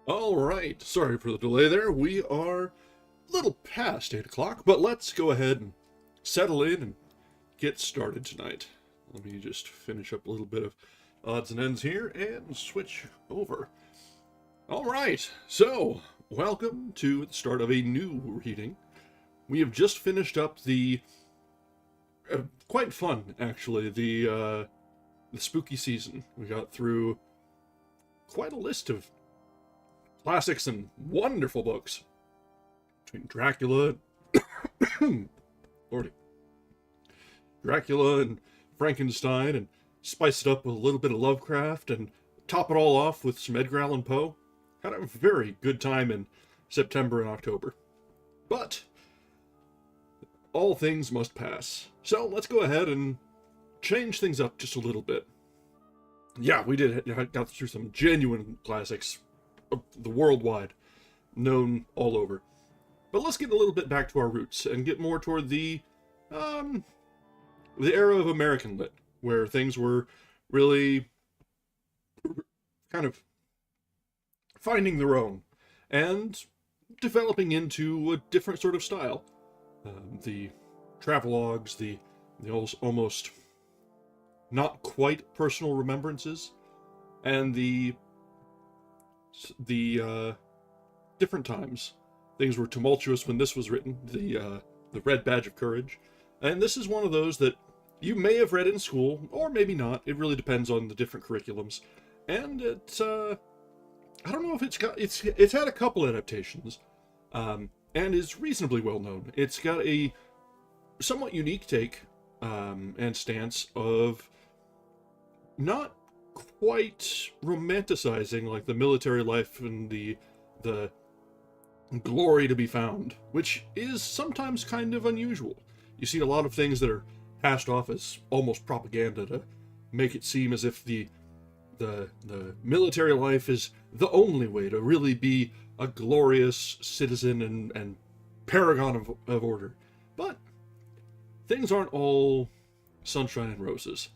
All right, sorry for the delay there. We are a little past 8 o'clock, but let's go ahead and settle in and get started tonight. Let me just finish up a little bit of odds and ends here and switch over. All right, so welcome to the start of a new reading. We have just finished up the quite fun, actually, the spooky season. We got through quite a list of classics and wonderful books between Dracula, Lordy, Dracula and Frankenstein, and spice it up with a little bit of Lovecraft, and top it all off with some Edgar Allan Poe. Had a very good time in September and October. But all things must pass. So let's go ahead and change things up just a little bit. Yeah, we got through some genuine classics, the worldwide, known all over. But let's get a little bit back to our roots and get more toward the era of American lit, where things were really kind of finding their own and developing into a different sort of style. The travelogues, the almost not quite personal remembrances, and the different times. Things were tumultuous when this was written, the Red Badge of Courage. And this is one of those that you may have read in school, or maybe not. It really depends on the different curriculums. And it's, I don't know if it's had a couple adaptations, and is reasonably well known. It's got a somewhat unique take, and stance of not quite romanticizing like the military life and the glory to be found, which is sometimes kind of unusual. You see a lot of things that are passed off as almost propaganda to make it seem as if the military life is the only way to really be a glorious citizen and paragon of order. But things aren't all sunshine and roses,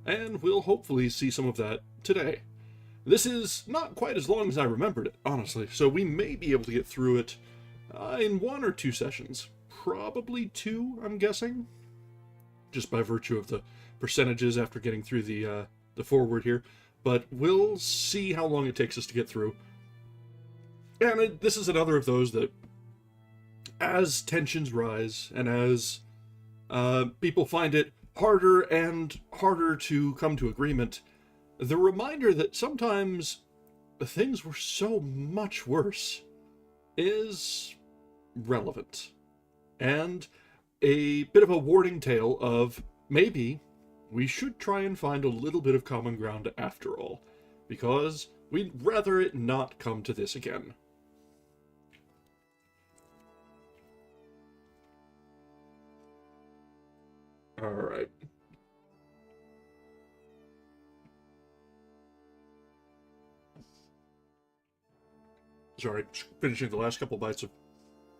and we'll hopefully see some of that today. This is not quite as long as I remembered it, honestly, so we may be able to get through it in 1 or 2 sessions. Probably 2, I'm guessing, just by virtue of the percentages after getting through the foreword here. But we'll see how long it takes us to get through. And this is another of those that, as tensions rise, and as people find it harder and harder to come to agreement, the reminder that sometimes things were so much worse is relevant. And a bit of a warning tale of maybe we should try and find a little bit of common ground after all, because we'd rather it not come to this again. All right. Sorry, finishing the last couple bites of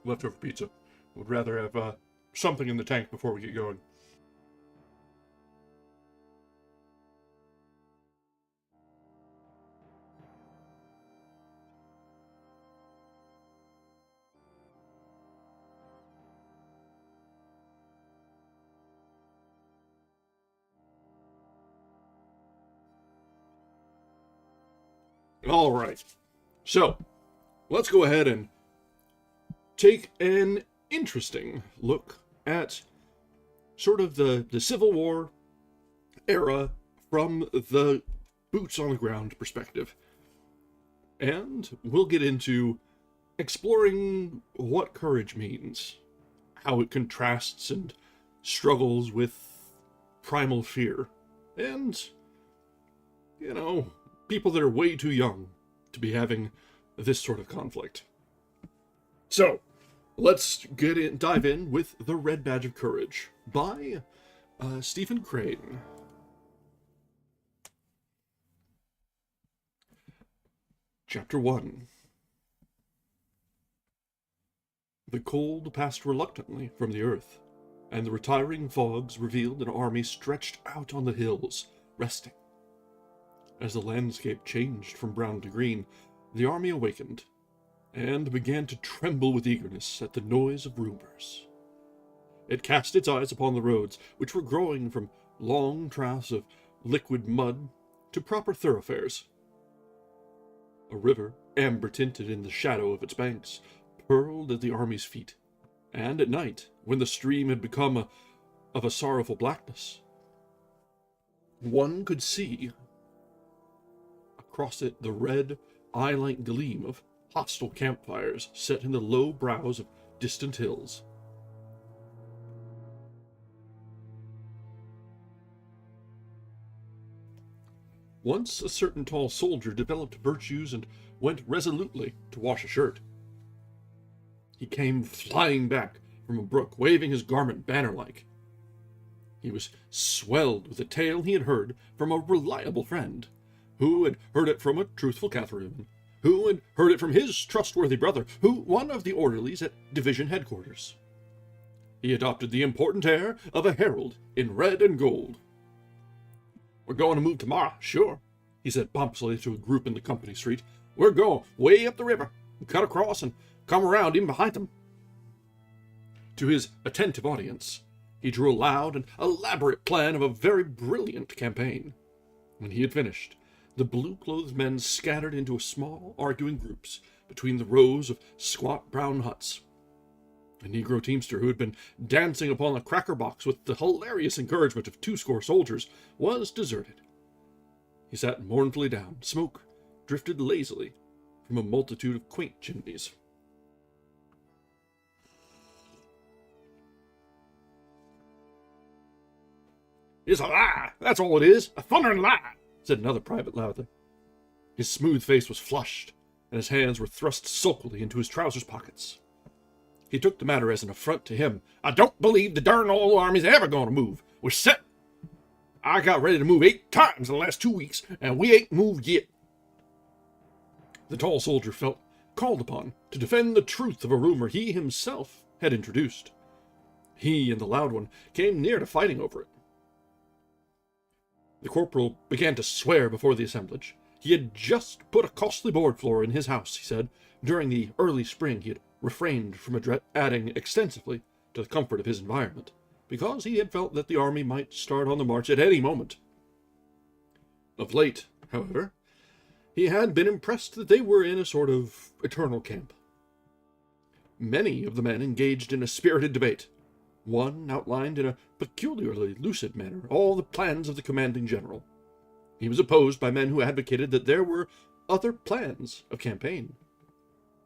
leftover pizza. Would rather have something in the tank before we get going. All right. So, let's go ahead and take an interesting look at sort of the Civil War era from the boots on the ground perspective. And we'll get into exploring what courage means, how it contrasts and struggles with primal fear, and, people that are way too young to be having this sort of conflict. So, let's dive in with The Red Badge of Courage by Stephen Crane. Chapter 1. The cold passed reluctantly from the earth, and the retiring fogs revealed an army stretched out on the hills, resting. As the landscape changed from brown to green, the army awakened, and began to tremble with eagerness at the noise of rumors. It cast its eyes upon the roads, which were growing from long troughs of liquid mud to proper thoroughfares. A river, amber-tinted in the shadow of its banks, purled at the army's feet, and at night, when the stream had become of a sorrowful blackness, one could see across it the red, eye-like gleam of hostile campfires set in the low brows of distant hills. Once a certain tall soldier developed virtues and went resolutely to wash a shirt. He came flying back from a brook, waving his garment banner-like. He was swelled with a tale he had heard from a reliable friend, who had heard it from a truthful cavalryman, who had heard it from his trustworthy brother, one of the orderlies at division headquarters. He adopted the important air of a herald in red and gold. "We're going to move tomorrow, sure," he said pompously to a group in the company street. "We're going way up the river, cut across, and come around in behind them." To his attentive audience, he drew a loud and elaborate plan of a very brilliant campaign. When he had finished, the blue-clothed men scattered into small, arguing groups between the rows of squat brown huts. A Negro teamster who had been dancing upon a cracker box with the hilarious encouragement of 20 soldiers was deserted. He sat mournfully down. Smoke drifted lazily from a multitude of quaint chimneys. "It's a lie, that's all it is, a thundering lie," said another private loudly. His smooth face was flushed, and his hands were thrust sulkily into his trousers pockets. He took the matter as an affront to him. "I don't believe the darn old army's ever going to move. We're set. I got ready to move 8 times in the last 2 weeks, and we ain't moved yet." The tall soldier felt called upon to defend the truth of a rumor he himself had introduced. He and the loud one came near to fighting over it. The corporal began to swear before the assemblage. He had just put a costly board floor in his house, he said. During the early spring he had refrained from adding extensively to the comfort of his environment, because he had felt that the army might start on the march at any moment. Of late, however, he had been impressed that they were in a sort of eternal camp. Many of the men engaged in a spirited debate. One outlined in a peculiarly lucid manner all the plans of the commanding general. He was opposed by men who advocated that there were other plans of campaign.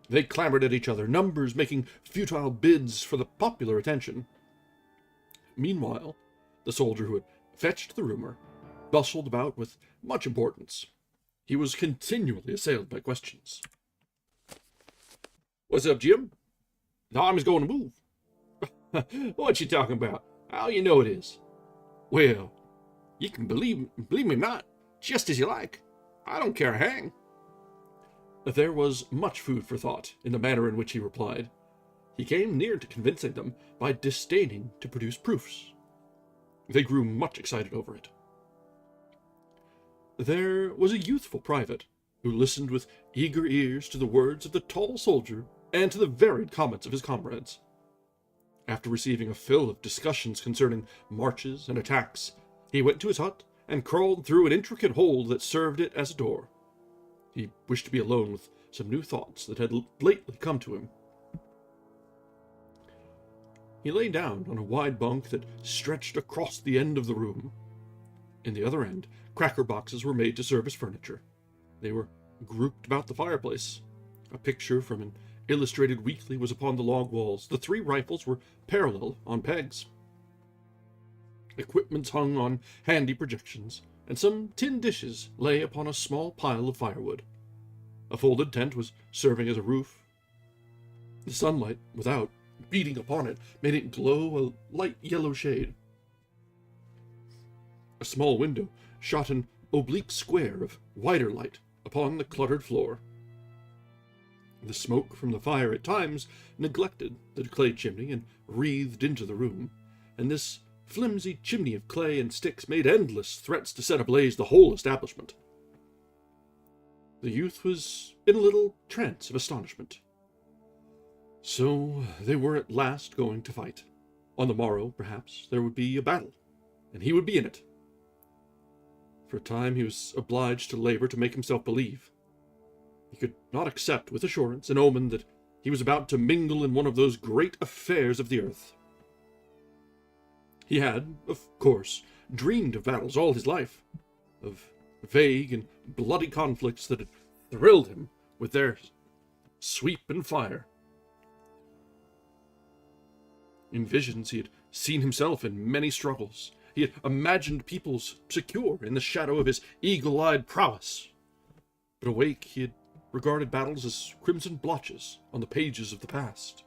They clamored at each other, numbers making futile bids for the popular attention. Meanwhile, the soldier who had fetched the rumor bustled about with much importance. He was continually assailed by questions. "What's up, Jim? The army's going to move." "What you talking about? How you know it is?" "Well, you can believe me not, just as you like. I don't care a hang." There was much food for thought in the manner in which he replied. He came near to convincing them by disdaining to produce proofs. They grew much excited over it. There was a youthful private who listened with eager ears to the words of the tall soldier and to the varied comments of his comrades. After receiving a fill of discussions concerning marches and attacks, he went to his hut and crawled through an intricate hole that served it as a door. He wished to be alone with some new thoughts that had lately come to him. He lay down on a wide bunk that stretched across the end of the room. In the other end, cracker boxes were made to serve as furniture. They were grouped about the fireplace. A picture from an illustrated weekly was upon the log walls. The 3 rifles were parallel on pegs. Equipments hung on handy projections, and some tin dishes lay upon a small pile of firewood. A folded tent was serving as a roof. The sunlight without, beating upon it, made it glow a light yellow shade. A small window shot an oblique square of whiter light upon the cluttered floor. The smoke from the fire at times neglected the clay chimney and wreathed into the room, and this flimsy chimney of clay and sticks made endless threats to set ablaze the whole establishment. the youth was in a little trance of astonishment. So they were at last going to fight. On the morrow, perhaps, there would be a battle, and he would be in it. For a time he was obliged to labor to make himself believe. He could not accept with assurance an omen that he was about to mingle in one of those great affairs of the earth. He had, of course, dreamed of battles all his life, of vague and bloody conflicts that had thrilled him with their sweep and fire. In visions he had seen himself in many struggles. He had imagined peoples secure in the shadow of his eagle-eyed prowess. But awake he had regarded battles as crimson blotches on the pages of the past.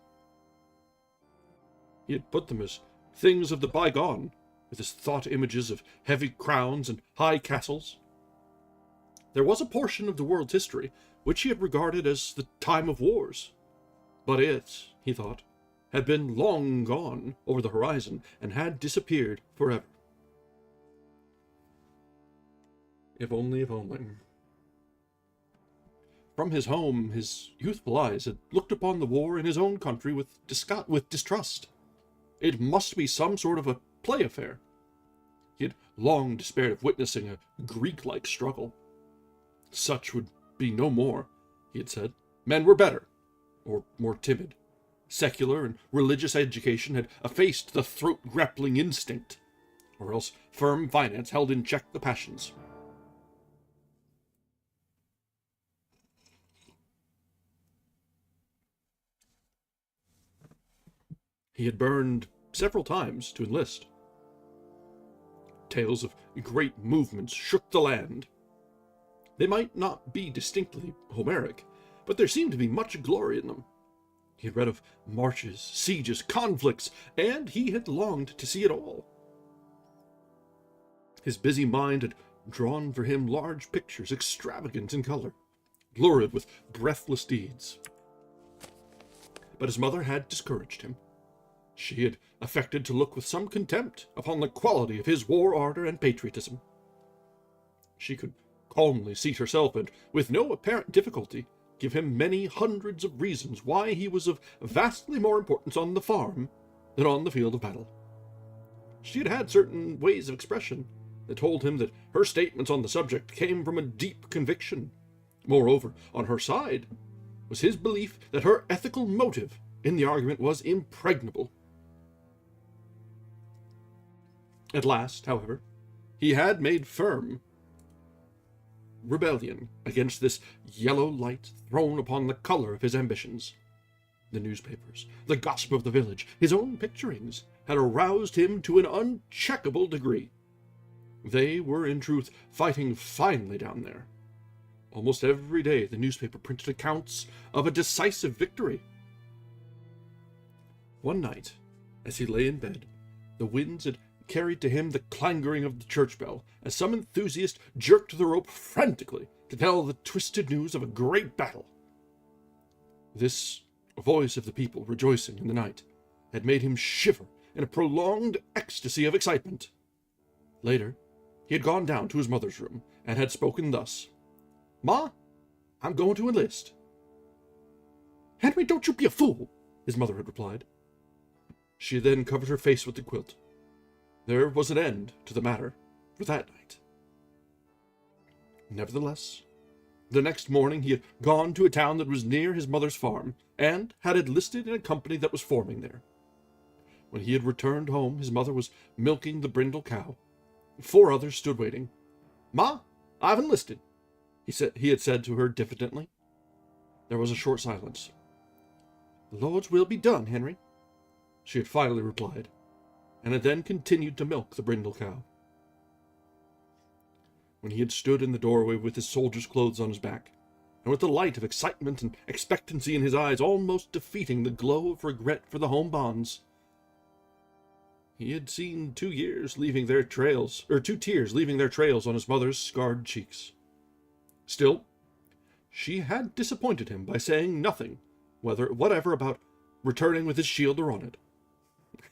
He had put them as things of the bygone, with his thought images of heavy crowns and high castles. There was a portion of the world's history which he had regarded as the time of wars, but it, he thought, had been long gone over the horizon and had disappeared forever. If only, if only. From his home, his youthful eyes had looked upon the war in his own country with distrust. It must be some sort of a play affair. He had long despaired of witnessing a Greek-like struggle. Such would be no more, he had said. Men were better, or more timid. Secular and religious education had effaced the throat-grappling instinct, or else firm finance held in check the passions. He had burned several times to enlist. Tales of great movements shook the land. They might not be distinctly Homeric, but there seemed to be much glory in them. He had read of marches, sieges, conflicts, and he had longed to see it all. His busy mind had drawn for him large pictures, extravagant in color, lurid with breathless deeds. But his mother had discouraged him. She had affected to look with some contempt upon the quality of his war ardor and patriotism. She could calmly seat herself and, with no apparent difficulty, give him many hundreds of reasons why he was of vastly more importance on the farm than on the field of battle. She had had certain ways of expression that told him that her statements on the subject came from a deep conviction. Moreover, on her side was his belief that her ethical motive in the argument was impregnable. At last, however, he had made firm rebellion against this yellow light thrown upon the color of his ambitions. The newspapers, the gossip of the village, his own picturings, had aroused him to an uncheckable degree. They were, in truth, fighting finely down there. Almost every day the newspaper printed accounts of a decisive victory. One night, as he lay in bed, the winds had carried to him the clanging of the church bell, as some enthusiast jerked the rope frantically to tell the twisted news of a great battle. This voice of the people rejoicing in the night had made him shiver in a prolonged ecstasy of excitement. Later, he had gone down to his mother's room and had spoken thus: "Ma, I'm going to enlist." "Henry, don't you be a fool," his mother had replied. She had then covered her face with the quilt. There was an end to the matter for that night. Nevertheless, the next morning he had gone to a town that was near his mother's farm, and had enlisted in a company that was forming there. When he had returned home, his mother was milking the brindle cow. 4 others stood waiting. "Ma, I've enlisted," he had said to her diffidently. There was a short silence. "The Lord's will be done, Henry," she had finally replied, and had then continued to milk the brindle cow. When he had stood in the doorway with his soldier's clothes on his back, and with the light of excitement and expectancy in his eyes almost defeating the glow of regret for the home bonds, he had seen 2 tears leaving their trails on his mother's scarred cheeks. Still, she had disappointed him by saying nothing whatever about returning with his shield or on it.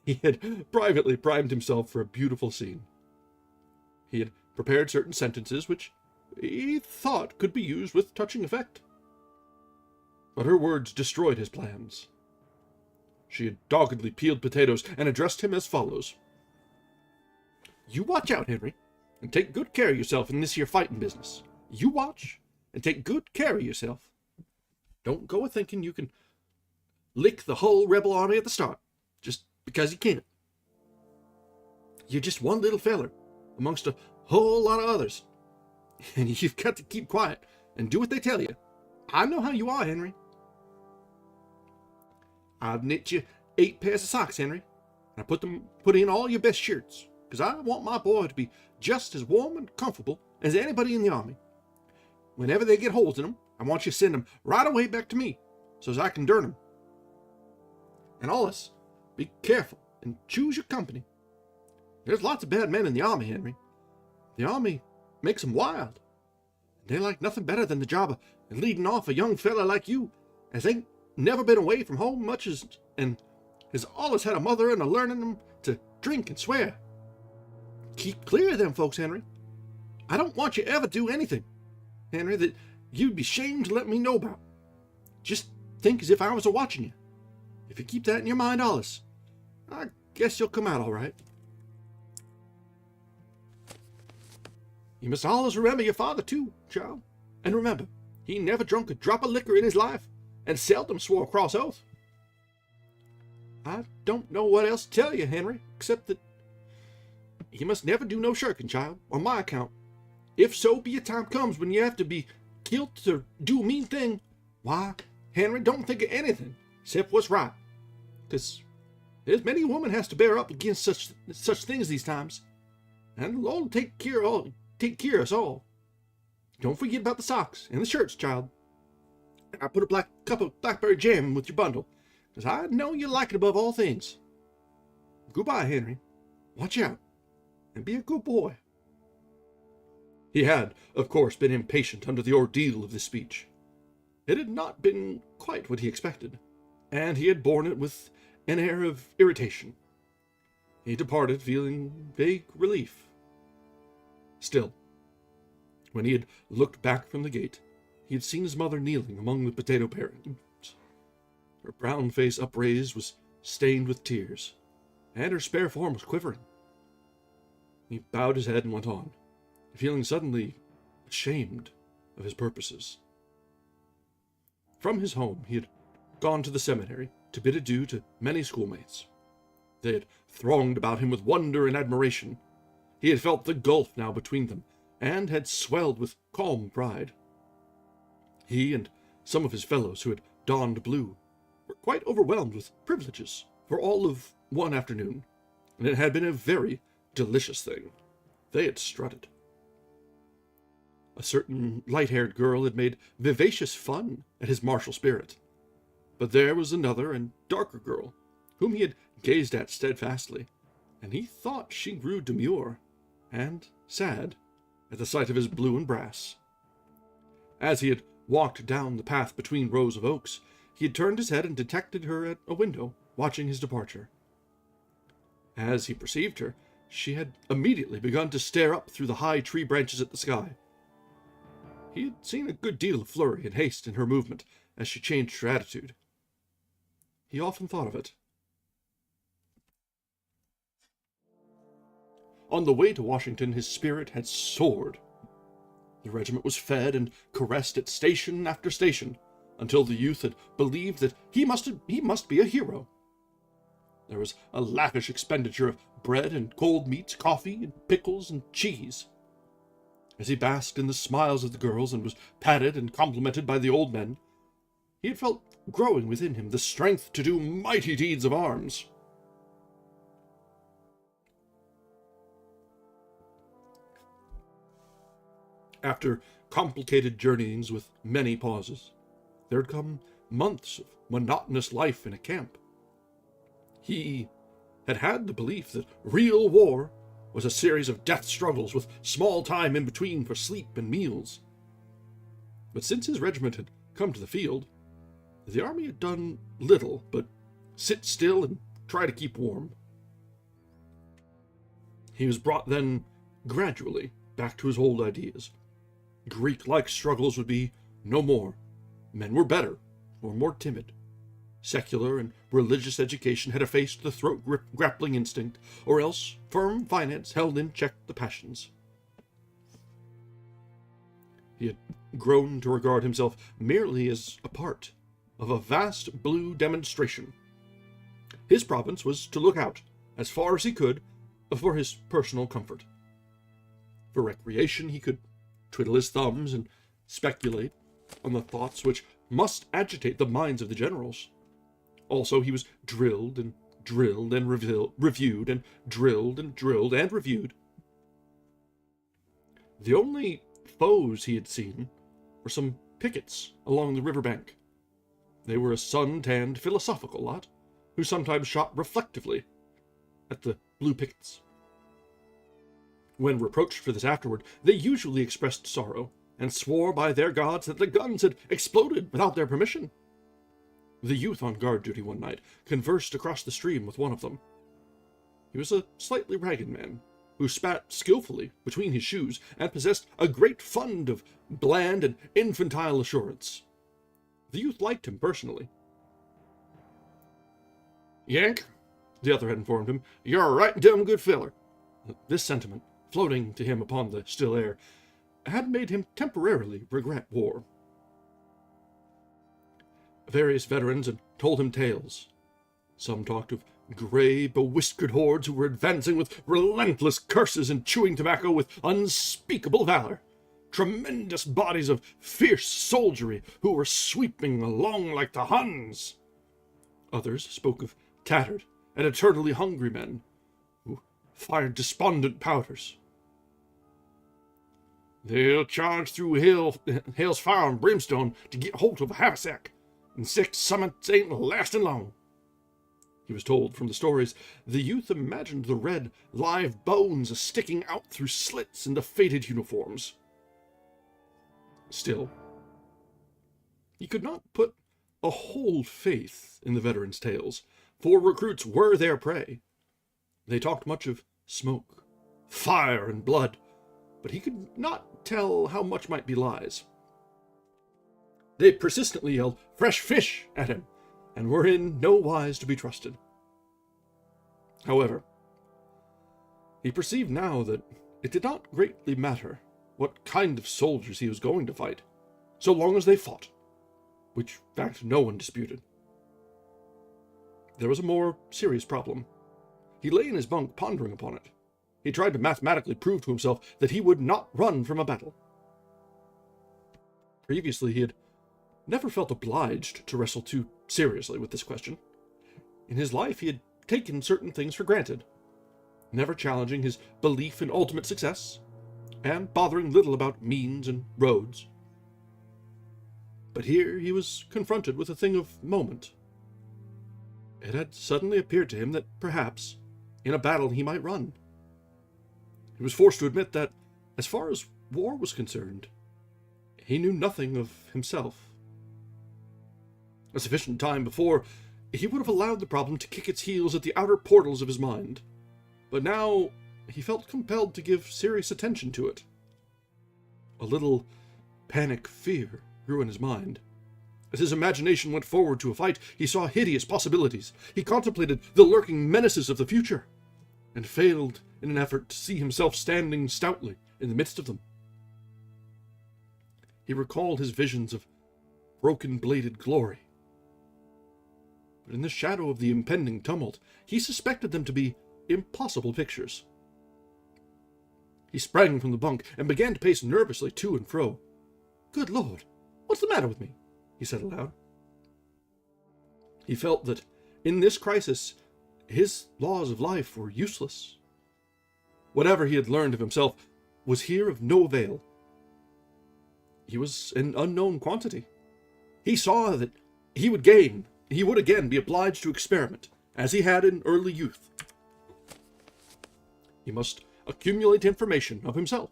He had privately primed himself for a beautiful scene. He had prepared certain sentences which he thought could be used with touching effect. But her words destroyed his plans. She had doggedly peeled potatoes and addressed him as follows. "You watch out, Henry, and take good care of yourself in this here fighting business. You watch, and take good care of yourself. Don't go a-thinking you can lick the whole rebel army at the start, just because you can't. You're just one little feller amongst a whole lot of others, and you've got to keep quiet and do what they tell you. I know how you are, Henry. I've knit you 8 pairs of socks, Henry, and I put in all your best shirts, because I want my boy to be just as warm and comfortable as anybody in the army. Whenever they get holes in them, I want you to send them right away back to me, so as I can darn them. And always, be careful and choose your company. There's lots of bad men in the army, Henry. The army makes them wild. They like nothing better than the job of leading off a young fella like you, as ain't never been away from home much and has always had a mother and a learning them to drink and swear. Keep clear of them folks, Henry. I don't want you ever do anything, Henry, that you'd be ashamed to let me know about. Just think as if I was a-watching you. If you keep that in your mind allus, I guess you'll come out all right. You must always remember your father, too, child. And remember, he never drunk a drop of liquor in his life, and seldom swore a cross oath. I don't know what else to tell you, Henry, except that you must never do no shirking, child, on my account. If so be a time comes when you have to be killed to do a mean thing, why, Henry, don't think of anything except what's right. 'Cause there's many a woman has to bear up against such things these times, and the Lord will take care of us all. Don't forget about the socks and the shirts, child. I put a cup of blackberry jam with your bundle, 'cause I know you like it above all things. Goodbye, Henry. Watch out, and be a good boy." He had, of course, been impatient under the ordeal of this speech. It had not been quite what he expected, and he had borne it with an air of irritation. He departed feeling vague relief. Still, when he had looked back from the gate, he had seen his mother kneeling among the potato parings. Her brown face upraised was stained with tears, and her spare form was quivering. He bowed his head and went on, feeling suddenly ashamed of his purposes. From his home he had gone to the seminary to bid adieu to many schoolmates. They had thronged about him with wonder and admiration. He had felt the gulf now between them, and had swelled with calm pride. He and some of his fellows who had donned blue were quite overwhelmed with privileges for all of one afternoon, and it had been a very delicious thing. They had strutted. A certain light-haired girl had made vivacious fun at his martial spirit, but there was another and darker girl, whom he had gazed at steadfastly, and he thought she grew demure and sad at the sight of his blue and brass. As he had walked down the path between rows of oaks, he had turned his head and detected her at a window, watching his departure. As he perceived her, she had immediately begun to stare up through the high tree branches at the sky. He had seen a good deal of flurry and haste in her movement as she changed her attitude. He often thought of it. On the way to Washington, his spirit had soared. The regiment was fed and caressed at station after station, until the youth had believed that he must be a hero. There was a lavish expenditure of bread and cold meats, coffee and pickles and cheese. As he basked in the smiles of the girls and was patted and complimented by the old men, he had felt growing within him the strength to do mighty deeds of arms. After complicated journeyings with many pauses, there had come months of monotonous life in a camp. He had had the belief that real war was a series of death struggles with small time in between for sleep and meals. But since his regiment had come to the field, the army had done little but sit still and try to keep warm. He was brought then gradually back to his old ideas, Greek-like struggles would be no more. Men were better, or more timid. Secular and religious education had effaced the throat-grappling instinct, or else firm finance held in check the passions. He had grown to regard himself merely as a part of a vast blue demonstration. His province was to look out, as far as he could, for his personal comfort. For recreation, he could twiddle his thumbs and speculate on the thoughts which must agitate the minds of the generals. Also, he was drilled and reviewed, and drilled and reviewed. The only foes he had seen were some pickets along the riverbank. They were a sun-tanned, philosophical lot, who sometimes shot reflectively at the blue pickets. When reproached for this afterward, they usually expressed sorrow, and swore by their gods that the guns had exploded without their permission. The youth on guard duty one night conversed across the stream with one of them. He was a slightly ragged man, who spat skillfully between his shoes and possessed a great fund of bland and infantile assurance. The youth liked him personally. "Yank," the other had informed him, "you're a right damn good feller." This sentiment, floating to him upon the still air, had made him temporarily regret war. Various veterans had told him tales. Some talked of gray, bewhiskered hordes who were advancing with relentless curses and chewing tobacco with unspeakable valor. Tremendous bodies of fierce soldiery who were sweeping along like the Huns. Others spoke of tattered and eternally hungry men who fired despondent powders. "They'll charge through hell's fire and brimstone to get hold of a haversack, and 6 summits ain't lasting long." He was told from the stories. The youth imagined the red, live bones sticking out through slits in the faded uniforms. Still, he could not put a whole faith in the veterans' tales, for recruits were their prey. They talked much of smoke, fire, and blood, but he could not tell how much might be lies. They persistently yelled "fresh fish" at him, and were in no wise to be trusted. However, he perceived now that it did not greatly matter what kind of soldiers he was going to fight, so long as they fought, which fact no one disputed. There was a more serious problem. He lay in his bunk pondering upon it. He tried to mathematically prove to himself that he would not run from a battle. Previously, he had never felt obliged to wrestle too seriously with this question. In his life, he had taken certain things for granted, never challenging his belief in ultimate success, and bothering little about means and roads. But here he was confronted with a thing of moment. It had suddenly appeared to him that perhaps, in a battle, he might run. He was forced to admit that, as far as war was concerned, he knew nothing of himself. A sufficient time before, he would have allowed the problem to kick its heels at the outer portals of his mind, but now he felt compelled to give serious attention to it. A little panic fear grew in his mind. As his imagination went forward to a fight, he saw hideous possibilities. He contemplated the lurking menaces of the future, and failed in an effort to see himself standing stoutly in the midst of them. He recalled his visions of broken-bladed glory, but in the shadow of the impending tumult, he suspected them to be impossible pictures. He sprang from the bunk and began to pace nervously to and fro. "Good Lord, what's the matter with me?" he said aloud. He felt that, in this crisis, his laws of life were useless. Whatever he had learned of himself was here of no avail. He was an unknown quantity. He saw that he would again be obliged to experiment, as he had in early youth. He must accumulate information of himself,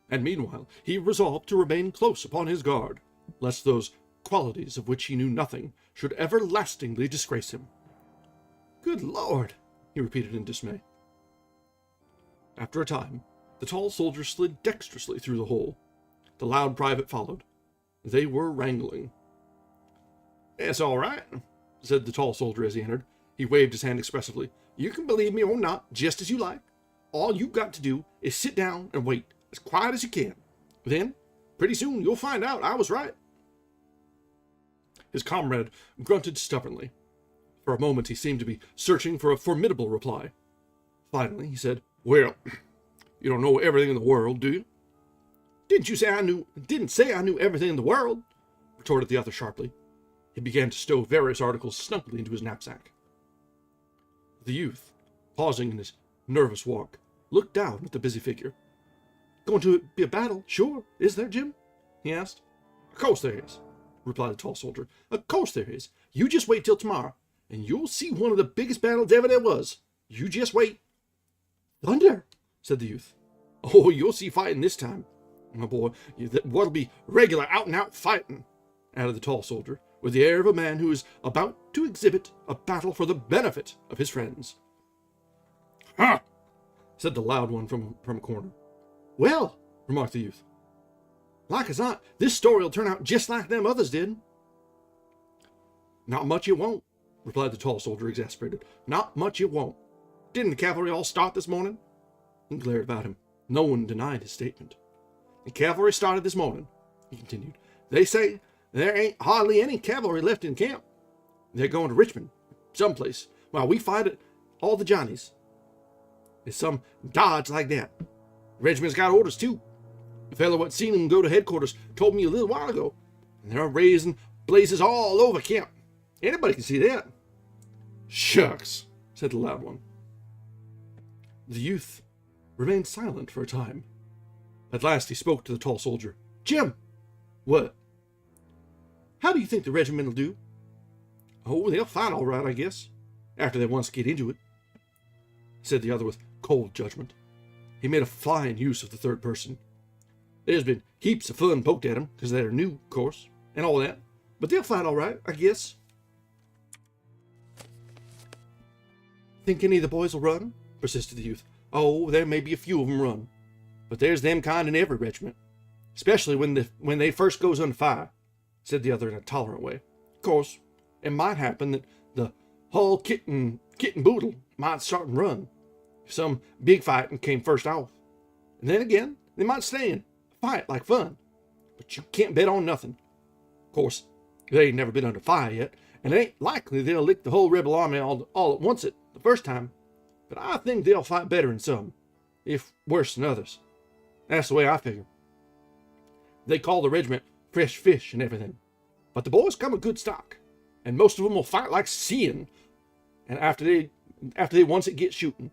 and meanwhile he resolved to remain close upon his guard, lest those qualities of which he knew nothing should everlastingly disgrace him. "Good Lord!" he repeated in dismay. After a time, the tall soldier slid dexterously through the hole. The loud private followed. They were wrangling. "It's all right," said the tall soldier as he entered. He waved his hand expressively. "You can believe me or not, just as you like. All you've got to do is sit down and wait, as quiet as you can. Then, pretty soon, you'll find out I was right." His comrade grunted stubbornly. For a moment, he seemed to be searching for a formidable reply. Finally, he said, "Well, you don't know everything in the world, do you?" Didn't say I knew everything in the world," retorted the other sharply. He began to stow various articles snugly into his knapsack. The youth, pausing in his nervous walk, looked down at the busy figure. "Going to be a battle, sure, is there, Jim?" he asked. "Of course there is," replied the tall soldier. "Of course there is. You just wait till tomorrow, and you'll see one of the biggest battles ever there was. You just wait." "Thunder," said the youth. "Oh, you'll see fighting this time, my boy. What'll be regular out-and-out fighting," added the tall soldier, with the air of a man who is about to exhibit a battle for the benefit of his friends. "Ha!" said the loud one from a corner. "Well," remarked the youth, "like as not, this story'll turn out just like them others did." "Not much it won't," replied the tall soldier, exasperated. "Not much it won't. Didn't the cavalry all start this morning?" He glared about him. No one denied his statement. "The cavalry started this morning," he continued. "They say there ain't hardly any cavalry left in camp. They're going to Richmond, someplace, while we fight at all the Johnnies. It's some dodge like that. Regiment's got orders, too. The fellow what seen them go to headquarters told me a little while ago. And they're raising blazes all over camp. Anybody can see that." "Shucks," said the loud one. The youth remained silent for a time. At last he spoke to the tall soldier. "Jim!" "What?" "How do you think the regiment will do?" "Oh, they'll fight all right, I guess, after they once get into it," said the other with cold judgment. He made a fine use of the third person. "There's been heaps of fun poked at them, because they're new, of course, and all that, but they'll fight all right, I guess." "Think any of the boys will run?" persisted the youth. "Oh, there may be a few of them run, but there's them kind in every regiment, especially when they first goes under fire," said the other in a tolerant way. "Of course, it might happen that the whole kit and boodle might start and run if some big fighting came first off. And then again, they might stay and fight like fun, but you can't bet on nothing. Of course, they ain't never been under fire yet, and it ain't likely they'll lick the whole rebel army all at once the first time, but I think they'll fight better in some, if worse than others. That's the way I figure. They call the regiment fresh fish and everything, but the boys come of good stock, and most of them will fight like seeing, and after they once it gets shooting,"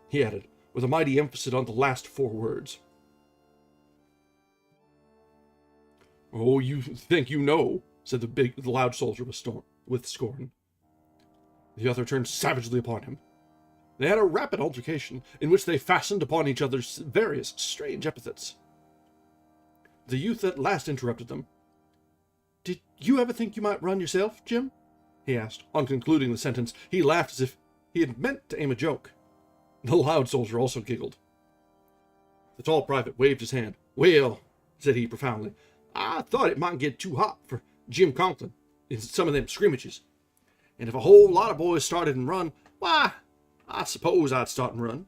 he added, with a mighty emphasis on the last 4 words. "Oh, you think you know," said the loud soldier with scorn. The other turned savagely upon him. They had a rapid altercation, in which they fastened upon each other's various strange epithets. The youth at last interrupted them. "Did you ever think you might run yourself, Jim?" he asked. On concluding the sentence, he laughed as if he had meant to aim a joke. The loud soldier also giggled. The tall private waved his hand. "Well," said he profoundly, "I thought it might get too hot for Jim Conklin in some of them scrimmages. And if a whole lot of boys started and run, why, I suppose I'd start and run.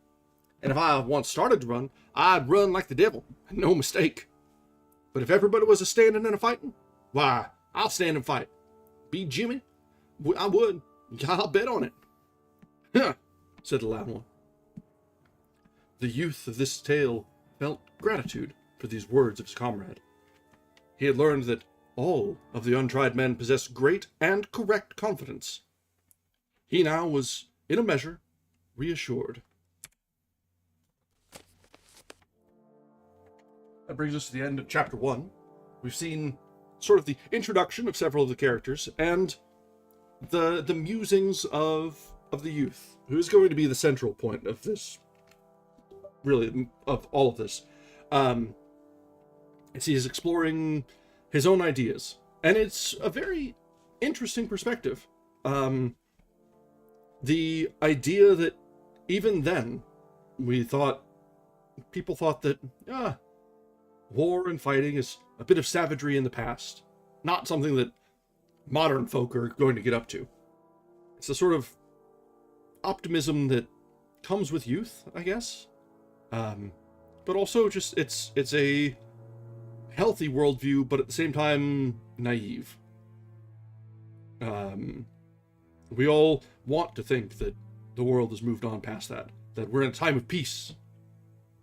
And if I once started to run, I'd run like the devil, no mistake. But if everybody was a-standing and a-fighting, why, I'll stand and fight. Be Jimmy? I would. I'll bet on it." "Huh," said the loud one. The youth of this tale felt gratitude for these words of his comrade. He had learned that all of the untried men possessed great and correct confidence. He now was, in a measure, reassured. That brings us to the end of chapter 1. We've seen sort of the introduction of several of the characters and the musings of the youth, who is going to be the central point of this, really, of all of this. As he is exploring his own ideas, and it's a very interesting perspective. The idea that even then, people thought that, war and fighting is a bit of savagery in the past, not something that modern folk are going to get up to. It's a sort of optimism that comes with youth, I guess. But also just it's a healthy worldview, but at the same time naive. We all want to think that the world has moved on past that we're in a time of peace.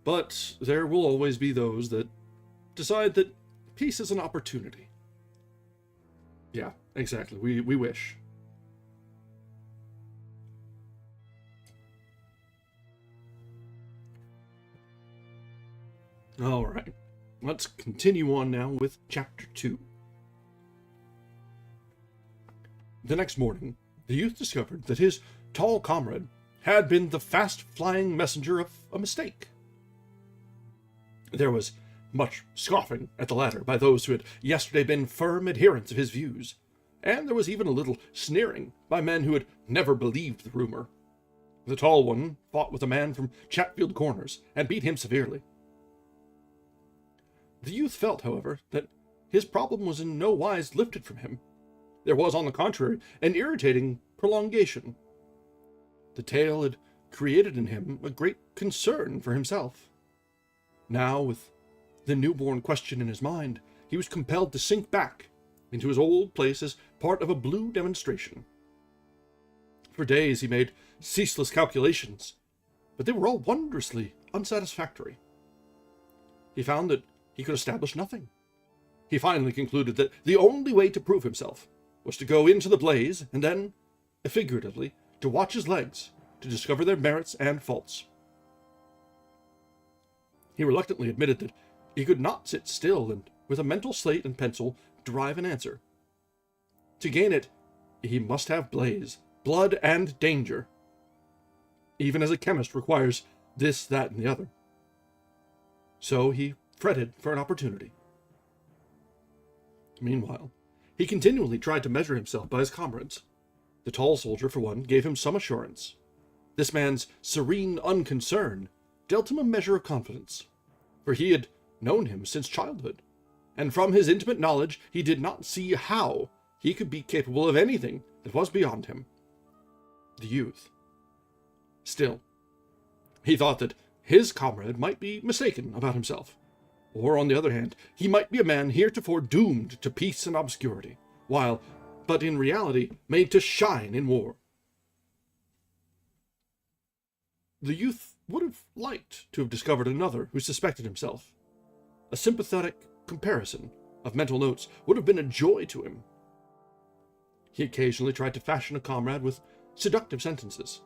But there will always be those that decide that peace is an opportunity. Yeah, exactly. We wish. All right. Let's continue on now with Chapter 2. The next morning, the youth discovered that his tall comrade had been the fast-flying messenger of a mistake. There was much scoffing at the latter by those who had yesterday been firm adherents of his views, and there was even a little sneering by men who had never believed the rumor. The tall one fought with a man from Chatfield Corners, and beat him severely. The youth felt, however, that his problem was in no wise lifted from him. There was, on the contrary, an irritating prolongation. The tale had created in him a great concern for himself. Now, with the newborn question in his mind, he was compelled to sink back into his old place as part of a blue demonstration. For days he made ceaseless calculations, but they were all wondrously unsatisfactory. He found that he could establish nothing. He finally concluded that the only way to prove himself was to go into the blaze and then, figuratively, to watch his legs to discover their merits and faults. He reluctantly admitted that he could not sit still and, with a mental slate and pencil, derive an answer. To gain it, he must have blaze, blood, and danger. Even as a chemist requires this, that, and the other. So he fretted for an opportunity. Meanwhile, he continually tried to measure himself by his comrades. The tall soldier, for one, gave him some assurance. This man's serene unconcern dealt him a measure of confidence, for he had known him since childhood, and from his intimate knowledge he did not see how he could be capable of anything that was beyond him. The youth. Still, he thought that his comrade might be mistaken about himself. Or, on the other hand, he might be a man heretofore doomed to peace and obscurity, while, but in reality, made to shine in war. The youth would have liked to have discovered another who suspected himself. A sympathetic comparison of mental notes would have been a joy to him. He occasionally tried to fashion a comrade with seductive sentences.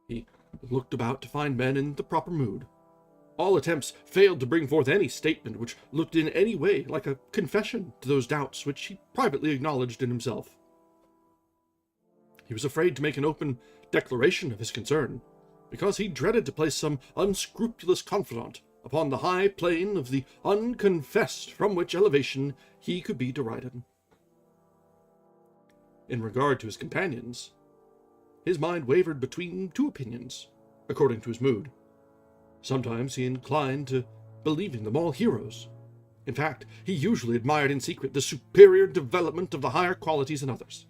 He looked about to find men in the proper mood. All attempts failed to bring forth any statement which looked in any way like a confession to those doubts which he privately acknowledged in himself. He was afraid to make an open declaration of his concern, because he dreaded to place some unscrupulous confidant upon the high plane of the unconfessed, from which elevation he could be derided. In regard to his companions, his mind wavered between two opinions, according to his mood. Sometimes he inclined to believing them all heroes. In fact, he usually admired in secret the superior development of the higher qualities in others.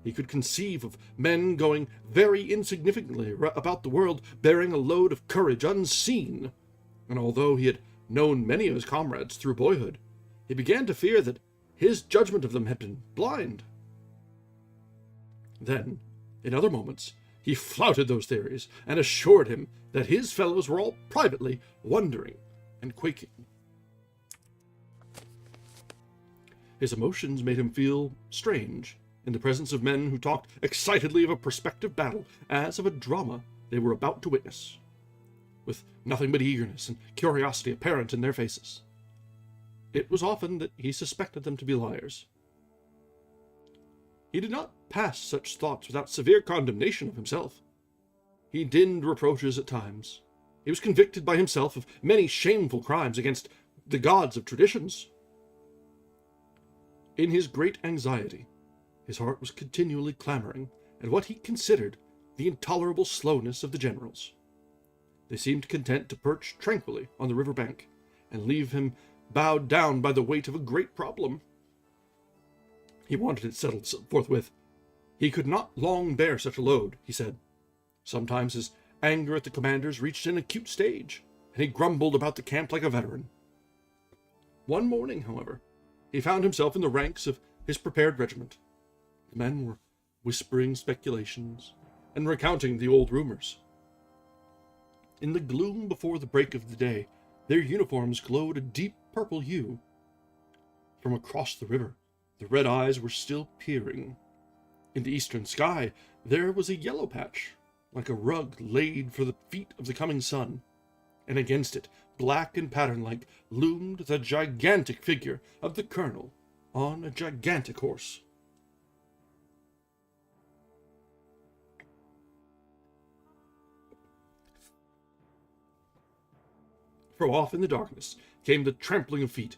He could conceive of men going very insignificantly about the world, bearing a load of courage unseen, and although he had known many of his comrades through boyhood, he began to fear that his judgment of them had been blind. Then, in other moments, he flouted those theories, and assured him that his fellows were all privately wondering and quaking. His emotions made him feel strange in the presence of men who talked excitedly of a prospective battle as of a drama they were about to witness, with nothing but eagerness and curiosity apparent in their faces. It was often that he suspected them to be liars. He did not pass such thoughts without severe condemnation of himself. He dinned reproaches at times. He was convicted by himself of many shameful crimes against the gods of traditions. In his great anxiety, his heart was continually clamoring at what he considered the intolerable slowness of the generals. They seemed content to perch tranquilly on the river bank, and leave him bowed down by the weight of a great problem. He wanted it settled forthwith. He could not long bear such a load, he said. Sometimes his anger at the commanders reached an acute stage, and he grumbled about the camp like a veteran. One morning, however, he found himself in the ranks of his prepared regiment. The men were whispering speculations and recounting the old rumors. In the gloom before the break of the day, their uniforms glowed a deep purple hue. From across the river, the red eyes were still peering. In the eastern sky, there was a yellow patch, like a rug laid for the feet of the coming sun, and against it, black and pattern-like, loomed the gigantic figure of the colonel on a gigantic horse. From off in the darkness came the trampling of feet.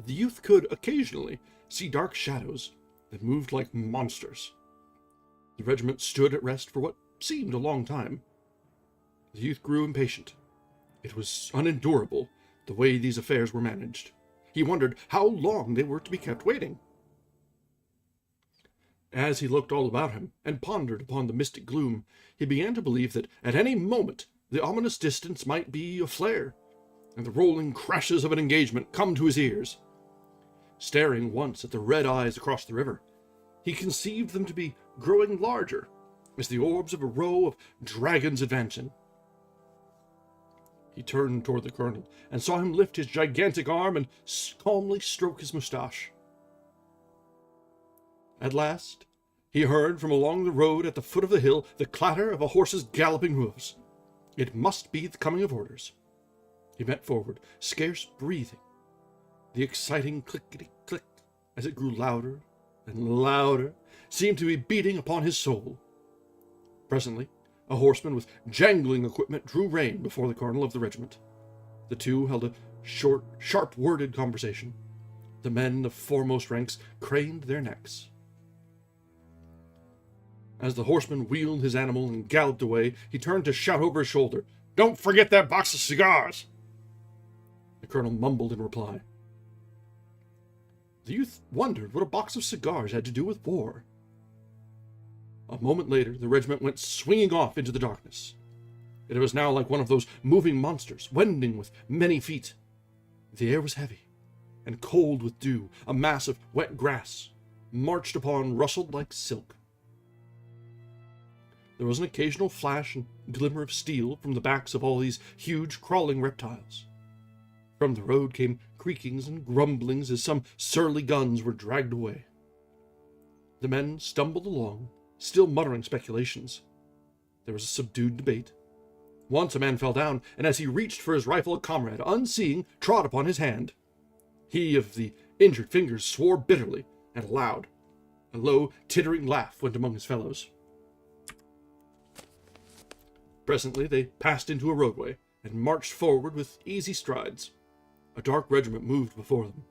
The youth could occasionally see dark shadows that moved like monsters. The regiment stood at rest for what seemed a long time. The youth grew impatient. It was unendurable, the way these affairs were managed. He wondered how long they were to be kept waiting. As he looked all about him and pondered upon the mystic gloom, he began to believe that at any moment the ominous distance might be aflare, and the rolling crashes of an engagement come to his ears. Staring once at the red eyes across the river, he conceived them to be growing larger, as the orbs of a row of dragons advancing. He turned toward the colonel, and saw him lift his gigantic arm and calmly stroke his moustache. At last, he heard from along the road at the foot of the hill the clatter of a horse's galloping hoofs. It must be the coming of orders. He bent forward, scarce breathing. The exciting clickety-click, as it grew louder and louder, seemed to be beating upon his soul. Presently, a horseman with jangling equipment drew rein before the colonel of the regiment. The two held a short, sharp-worded conversation. The men in the foremost ranks craned their necks. As the horseman wheeled his animal and galloped away, he turned to shout over his shoulder, "Don't forget that box of cigars!" The colonel mumbled in reply. The youth wondered what a box of cigars had to do with war. A moment later, the regiment went swinging off into the darkness. It was now like one of those moving monsters, wending with many feet. The air was heavy and cold with dew. A mass of wet grass, marched upon, rustled like silk. There was an occasional flash and glimmer of steel from the backs of all these huge crawling reptiles. From the road came creakings and grumblings as some surly guns were dragged away. The men stumbled along, still muttering speculations. There was a subdued debate. Once a man fell down, and as he reached for his rifle, a comrade, unseeing, trod upon his hand. He of the injured fingers swore bitterly and aloud. A low, tittering laugh went among his fellows. Presently they passed into a roadway and marched forward with easy strides. A dark regiment moved before them,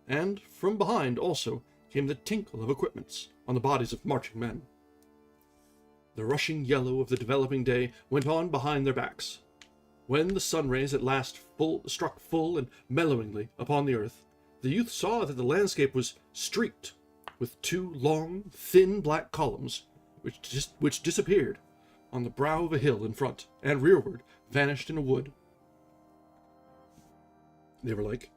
and from behind also came the tinkle of equipments on the bodies of marching men. The rushing yellow of the developing day went on behind their backs. When the sun rays at last struck full and mellowingly upon the earth, the youth saw that the landscape was streaked with two long, thin black columns, which disappeared on the brow of a hill in front, and rearward vanished in a wood. They were like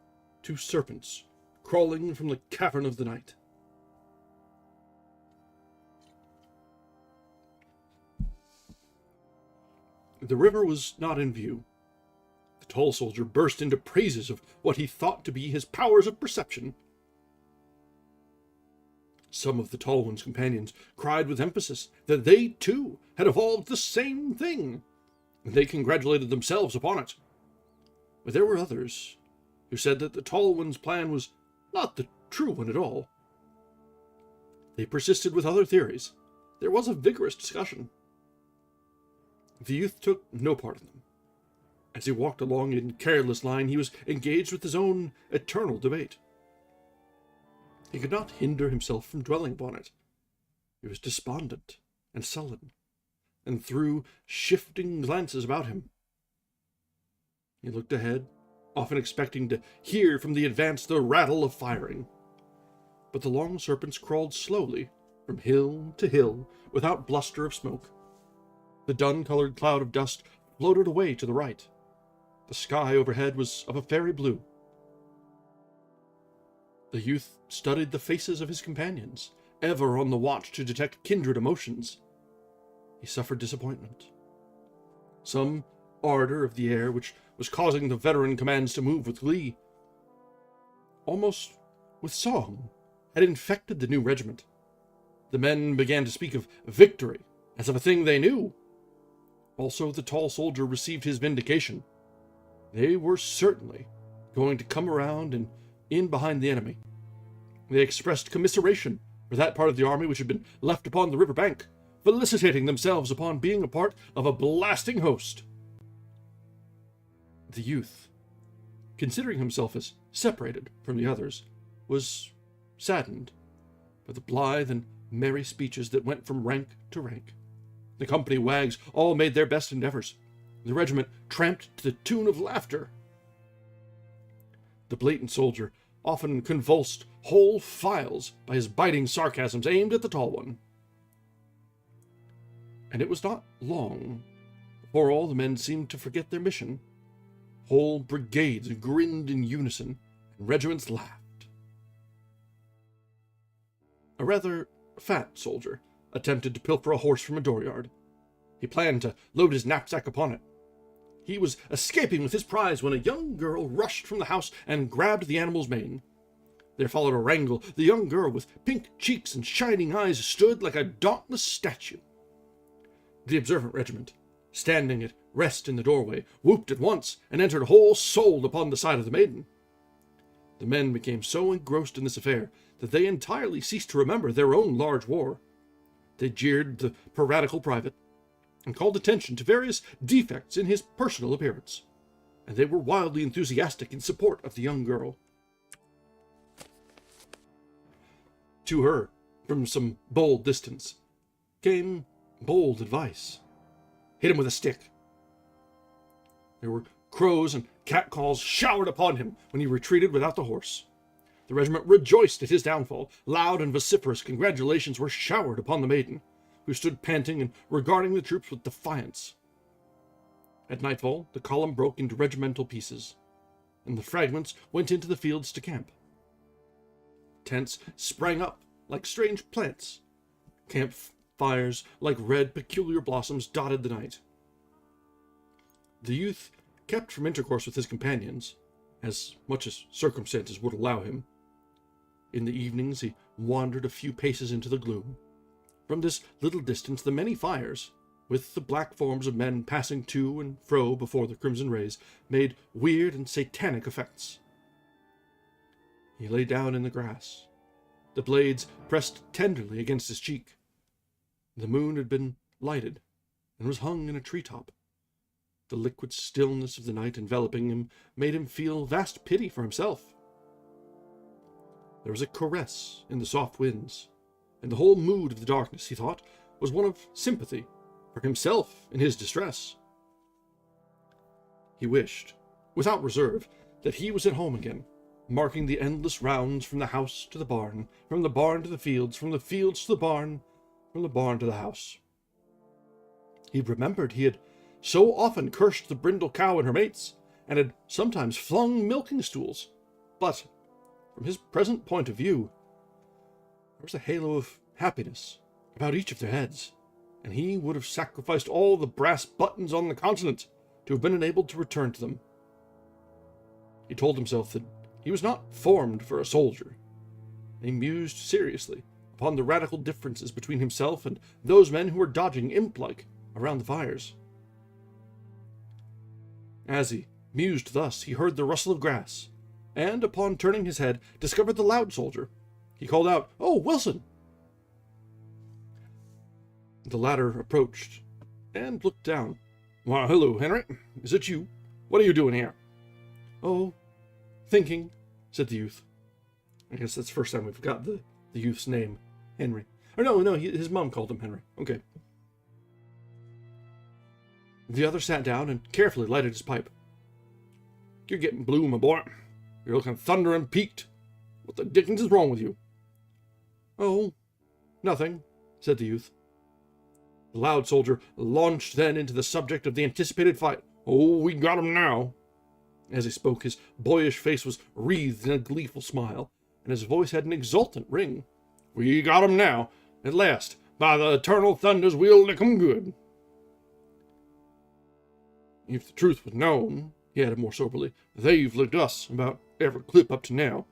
two serpents crawling from the cavern of the night. The river was not in view. The tall soldier burst into praises of what he thought to be his powers of perception. Some of the tall one's companions cried with emphasis that they, too, had evolved the same thing, and they congratulated themselves upon it. But there were others who said that the tall one's plan was not the true one at all. They persisted with other theories. There was a vigorous discussion. The youth took no part in them. As he walked along in careless line, he was engaged with his own eternal debate. He could not hinder himself from dwelling upon it. He was despondent and sullen, and threw shifting glances about him. He looked ahead, often expecting to hear from the advance the rattle of firing. But the long serpents crawled slowly from hill to hill without bluster of smoke. The dun-colored cloud of dust floated away to the right. The sky overhead was of a fairy blue. The youth studied the faces of his companions, ever on the watch to detect kindred emotions. He suffered disappointment. Some ardor of the air which was causing the veteran commands to move with glee, almost with song, had infected the new regiment. The men began to speak of victory as of a thing they knew. Also, the tall soldier received his vindication. They were certainly going to come around and in behind the enemy. They expressed commiseration for that part of the army which had been left upon the river bank, felicitating themselves upon being a part of a blasting host. The youth, considering himself as separated from the others, was saddened by the blithe and merry speeches that went from rank to rank. The company wags all made their best endeavors. The regiment tramped to the tune of laughter. The blatant soldier often convulsed whole files by his biting sarcasms aimed at the tall one. And it was not long before all the men seemed to forget their mission. Whole brigades grinned in unison, and regiments laughed. A rather fat soldier attempted to pilfer a horse from a dooryard. He planned to load his knapsack upon it. He was escaping with his prize when a young girl rushed from the house and grabbed the animal's mane. There followed a wrangle. The young girl, with pink cheeks and shining eyes, stood like a dauntless statue. The observant regiment, standing at rest in the doorway, whooped at once and entered whole-souled upon the side of the maiden. The men became so engrossed in this affair that they entirely ceased to remember their own large war. They jeered the piratical private, and called attention to various defects in his personal appearance, and they were wildly enthusiastic in support of the young girl. To her, from some bold distance, came bold advice. Hit him with a stick. There were crows and catcalls showered upon him when he retreated without the horse. The regiment rejoiced at his downfall. Loud and vociferous congratulations were showered upon the maiden, who stood panting and regarding the troops with defiance. At nightfall, the column broke into regimental pieces, and the fragments went into the fields to camp. Tents sprang up like strange plants. Camp fires, like red, peculiar blossoms, dotted the night. The youth kept from intercourse with his companions, as much as circumstances would allow him. In the evenings he wandered a few paces into the gloom. From this little distance the many fires, with the black forms of men passing to and fro before the crimson rays, made weird and satanic effects. He lay down in the grass. The blades pressed tenderly against his cheek. The moon had been lighted, and was hung in a treetop. The liquid stillness of the night enveloping him made him feel vast pity for himself. There was a caress in the soft winds, and the whole mood of the darkness, he thought, was one of sympathy for himself in his distress. He wished, without reserve, that he was at home again, marking the endless rounds from the house to the barn, from the barn to the fields, from the fields to the barn, from the barn to the house. He remembered he had so often cursed the brindle cow and her mates, and had sometimes flung milking stools, but, from his present point of view, there was a halo of happiness about each of their heads, and he would have sacrificed all the brass buttons on the continent to have been enabled to return to them. He told himself that he was not formed for a soldier. He mused seriously upon the radical differences between himself and those men who were dodging imp-like around the fires. As he mused thus, he heard the rustle of grass, and, upon turning his head, discovered the loud soldier. He called out, "Oh, Wilson!" The latter approached, and looked down. "Why, hello, Henry. Is it you? What are you doing here?" "Oh, thinking," said the youth. I guess that's the first time we've got the youth's name, Henry. Or no, his mom called him Henry. Okay. The other sat down and carefully lighted his pipe. "You're getting blue, my boy. You're looking thundering peaked. What the dickens is wrong with you?" "Oh, nothing," said the youth. The loud soldier launched then into the subject of the anticipated fight. "Oh, we got him now." As he spoke, his boyish face was wreathed in a gleeful smile, and his voice had an exultant ring. "We got him now. At last, by the eternal thunders, we'll lick 'em good." "If the truth was known," he added more soberly, "they've licked us about every clip up to now.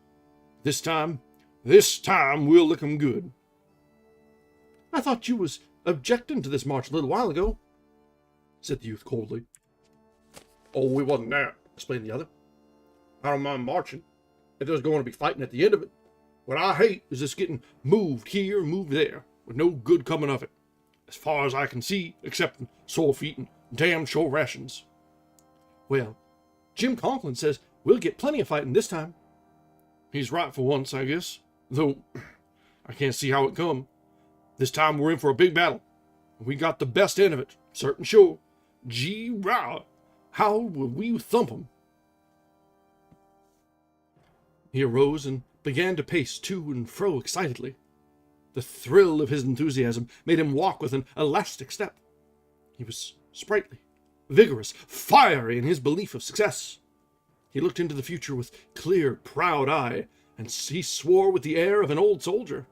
This time we'll lick 'em good." "I thought you was objecting to this march a little while ago," said the youth coldly. "Oh, it wasn't that," explained the other. "I don't mind marching, if there's going to be fighting at the end of it. What I hate is this getting moved here and moved there, with no good coming of it, as far as I can see, except sore feet and damn sure rations." "Well, Jim Conklin says we'll get plenty of fighting this time." "He's right for once, I guess, though I can't see how it come. This time we're in for a big battle. We got the best end of it, certain sure. Gee, rah, how will we thump 'em?" He arose and began to pace to and fro excitedly. The thrill of his enthusiasm made him walk with an elastic step. He was sprightly, vigorous, fiery in his belief of success. He looked into the future with clear, proud eye, and he swore with the air of an old soldier.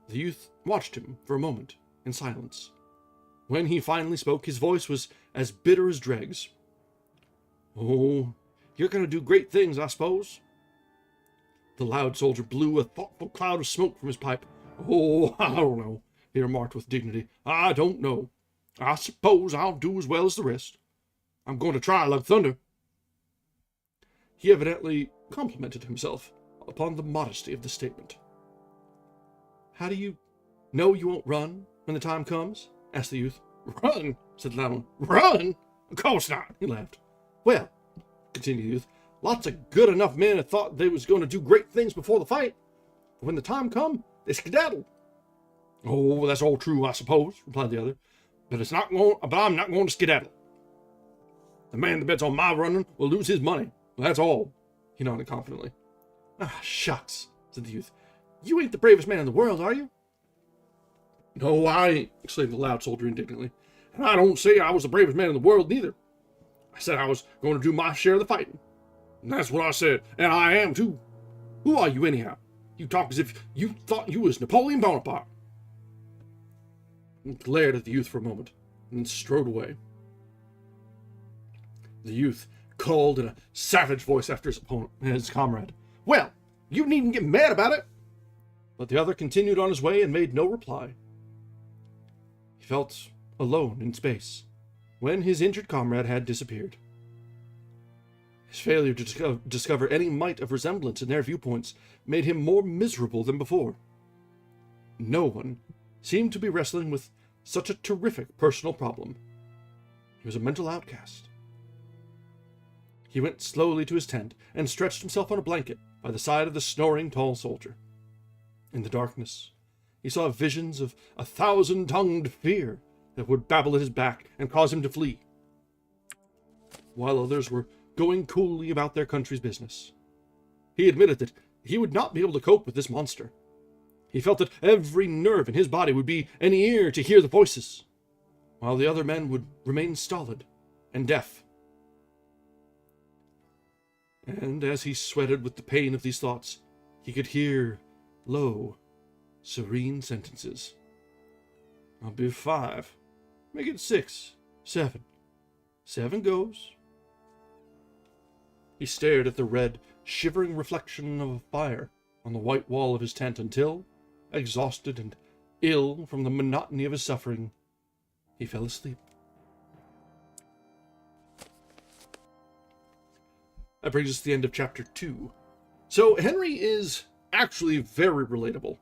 The youth watched him for a moment in silence. When he finally spoke, his voice was as bitter as dregs. "Oh, you're going to do great things, I suppose?" The loud soldier blew a thoughtful cloud of smoke from his pipe. "Oh, I don't know," he remarked with dignity. "I don't know. I suppose I'll do as well as the rest. I'm going to try like thunder." He evidently complimented himself upon the modesty of the statement. "How do you know you won't run when the time comes?" asked the youth. "Run?" said the loud one. "Run? Of course not," he laughed. "Well," continued the youth, "lots of good enough men had thought they was going to do great things before the fight. But when the time come, they skedaddled." "Oh, that's all true, I suppose," replied the other. But I'm not going to skedaddle. The man that bets on my running will lose his money. That's all," he nodded confidently. "Ah, shucks," said the youth. "You ain't the bravest man in the world, are you?" "No, I ain't," exclaimed the loud soldier indignantly. "And I don't say I was the bravest man in the world, neither. I said I was going to do my share of the fighting. And that's what I said, and I am, too. Who are you, anyhow? You talk as if you thought you was Napoleon Bonaparte." He glared at the youth for a moment, and then strode away. The youth called in a savage voice after his comrade. "Well, you needn't get mad about it." But the other continued on his way and made no reply. He felt alone in space, when his injured comrade had disappeared. His failure to discover any mite of resemblance in their viewpoints made him more miserable than before. No one seemed to be wrestling with such a terrific personal problem. He was a mental outcast. He went slowly to his tent and stretched himself on a blanket by the side of the snoring tall soldier. In the darkness, he saw visions of 1,000-tongued fear that would babble at his back and cause him to flee, while others were going coolly about their country's business. He admitted that he would not be able to cope with this monster. He felt that every nerve in his body would be an ear to hear the voices, while the other men would remain stolid and deaf. And as he sweated with the pain of these thoughts, he could hear low, serene sentences. "I'll be 5. Make it 6, 7. 7 goes." He stared at the red, shivering reflection of a fire on the white wall of his tent until, exhausted and ill from the monotony of his suffering, he fell asleep. That brings us to the end of chapter 2. So Henry is actually very relatable,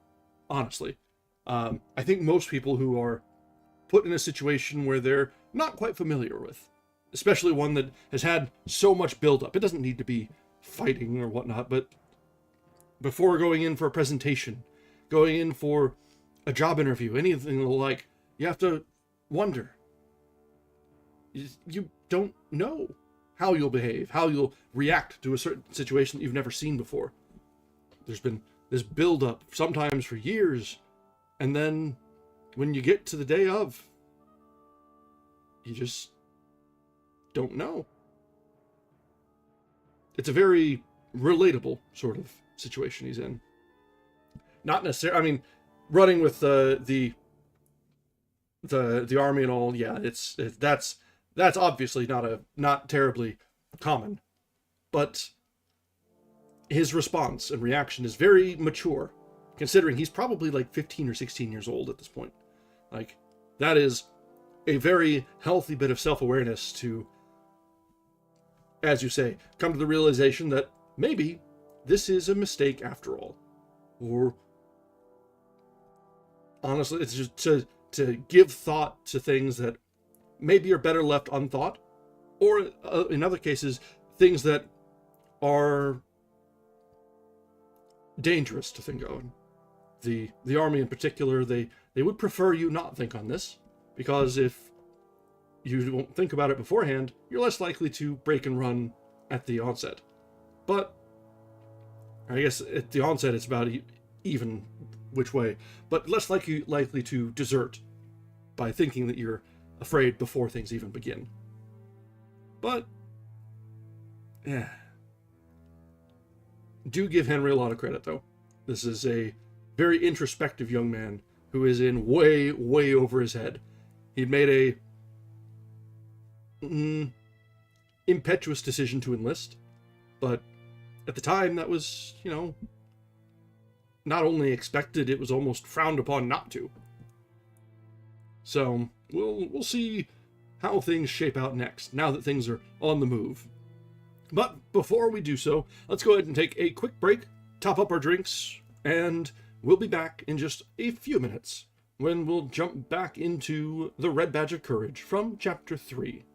honestly. I think most people who are put in a situation where they're not quite familiar with, especially one that has had so much buildup. It doesn't need to be fighting or whatnot, but before going in for a presentation, going in for a job interview, anything like, you have to wonder, You don't know how you'll behave, how you'll react to a certain situation that you've never seen before. There's been this build-up, sometimes for years, and then when you get to the day of, you just don't know. It's a very relatable sort of situation he's in. Not necessarily, I mean, running with the army and all, yeah, that's obviously not terribly common, but his response and reaction is very mature, considering he's probably like 15 or 16 years old at this point. Like, that is a very healthy bit of self-awareness to, as you say, come to the realization that maybe this is a mistake after all. Or, honestly, it's just to give thought to things that maybe are better left unthought, or in other cases, things that are dangerous to think of. The army in particular, they would prefer you not think on this, because if you don't think about it beforehand, you're less likely to break and run at the onset. But I guess at the onset it's about even which way, but less likely to desert by thinking that you're afraid before things even begin. But yeah, do give Henry a lot of credit, though. This is a very introspective young man who is in way over his head. He'd made a impetuous decision to enlist, but at the time that was, not only expected, it was almost frowned upon not to. So we'll see how things shape out next, now that things are on the move. But before we do so, let's go ahead and take a quick break, top up our drinks, and we'll be back in just a few minutes when we'll jump back into the Red Badge of Courage from Chapter 3.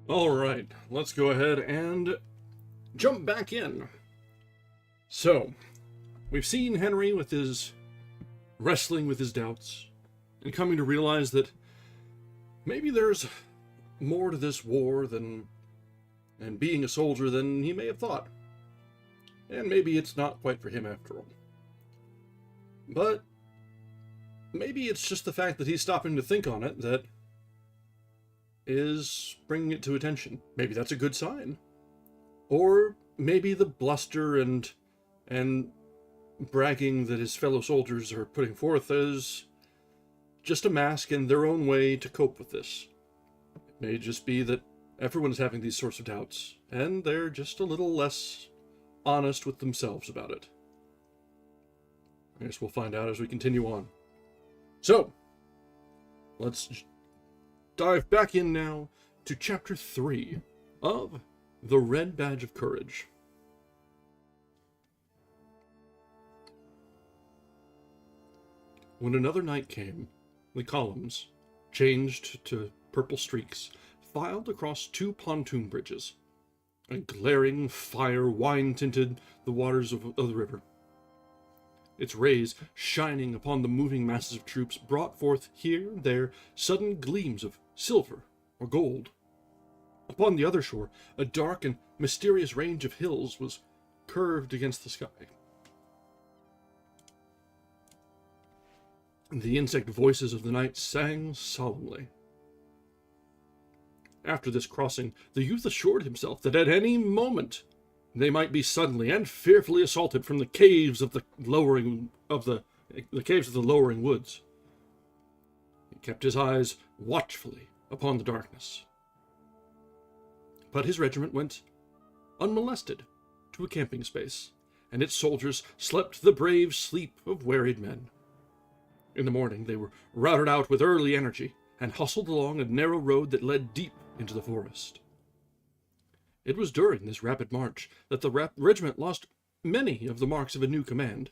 All right, let's go ahead and jump back in. So, we've seen Henry with his wrestling with his doubts and coming to realize that maybe there's more to this war and being a soldier than he may have thought. And maybe it's not quite for him after all. But maybe it's just the fact that he's stopping to think on it that is bringing it to attention. Maybe that's a good sign. Or maybe the bluster and bragging that his fellow soldiers are putting forth is just a mask in their own way to cope with this. It may just be that everyone's having these sorts of doubts, and they're just a little less honest with themselves about it. I guess we'll find out as we continue on. So, let's dive back in now to Chapter 3 of The Red Badge of Courage. When another night came, the columns, changed to purple streaks, filed across 2 pontoon bridges. A glaring fire wine-tinted the waters of the river. Its rays, shining upon the moving masses of troops, brought forth here and there sudden gleams of silver or gold. Upon the other shore, a dark and mysterious range of hills was curved against the sky. The insect voices of the night sang solemnly. After this crossing, the youth assured himself that at any moment they might be suddenly and fearfully assaulted from the caves of the lowering woods. He kept his eyes watchfully upon the darkness. But his regiment went unmolested to a camping space, and its soldiers slept the brave sleep of wearied men. In the morning they were routed out with early energy and hustled along a narrow road that led deep into the forest. It was during this rapid march that the regiment lost many of the marks of a new command.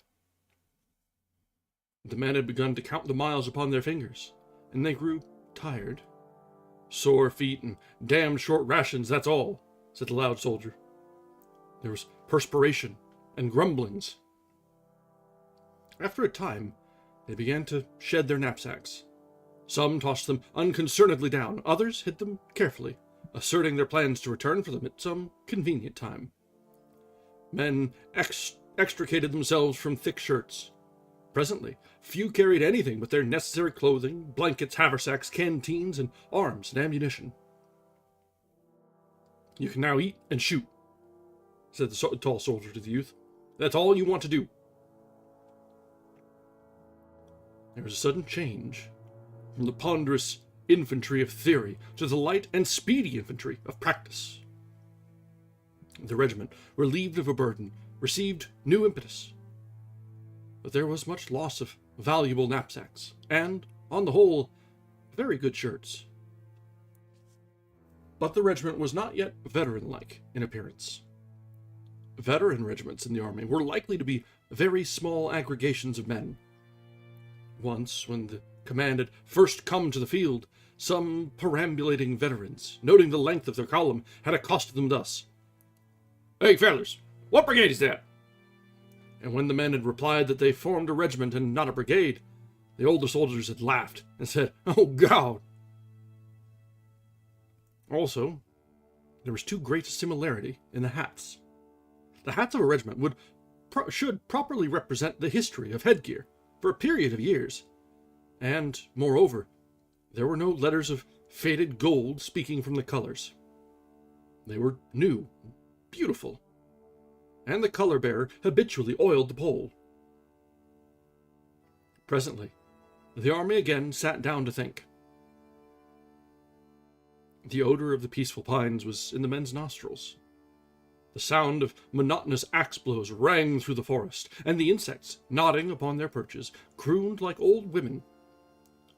The men had begun to count the miles upon their fingers, and they grew tired. "Sore feet and damned short rations, that's all," said the loud soldier. There was perspiration and grumblings. After a time, they began to shed their knapsacks. Some tossed them unconcernedly down, others hid them carefully, asserting their plans to return for them at some convenient time. Men extricated themselves from thick shirts. Presently, few carried anything but their necessary clothing, blankets, haversacks, canteens, and arms and ammunition. "You can now eat and shoot," said the tall soldier to the youth. "That's all you want to do." There was a sudden change from the ponderous infantry of theory to the light and speedy infantry of practice. The regiment, relieved of a burden, received new impetus. But there was much loss of valuable knapsacks, and, on the whole, very good shirts. But the regiment was not yet veteran-like in appearance. Veteran regiments in the army were likely to be very small aggregations of men. Once, when the command had first come to the field, some perambulating veterans, noting the length of their column, had accosted them thus: "Hey, fellers, what brigade is that?" And when the men had replied that they formed a regiment and not a brigade, the older soldiers had laughed and said, "Oh, God!" Also, there was too great a similarity in the hats. The hats of a regiment should properly represent the history of headgear for a period of years, and, moreover, there were no letters of faded gold speaking from the colors. They were new, beautiful, and the color-bearer habitually oiled the pole. Presently, the army again sat down to think. The odor of the peaceful pines was in the men's nostrils. The sound of monotonous axe blows rang through the forest, and the insects, nodding upon their perches, crooned like old women.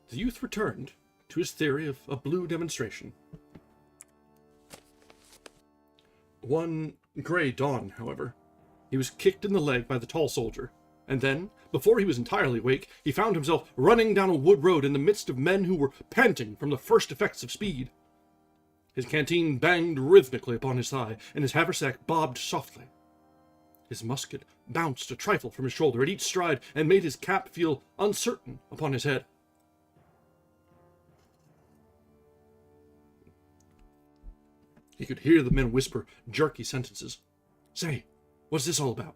The youth returned to his theory of a blue demonstration. One gray dawn, however, he was kicked in the leg by the tall soldier, and then, before he was entirely awake, he found himself running down a wood road in the midst of men who were panting from the first effects of speed. His canteen banged rhythmically upon his thigh, and his haversack bobbed softly. His musket bounced a trifle from his shoulder at each stride, and made his cap feel uncertain upon his head. He could hear the men whisper jerky sentences. "Say, what's this all about?"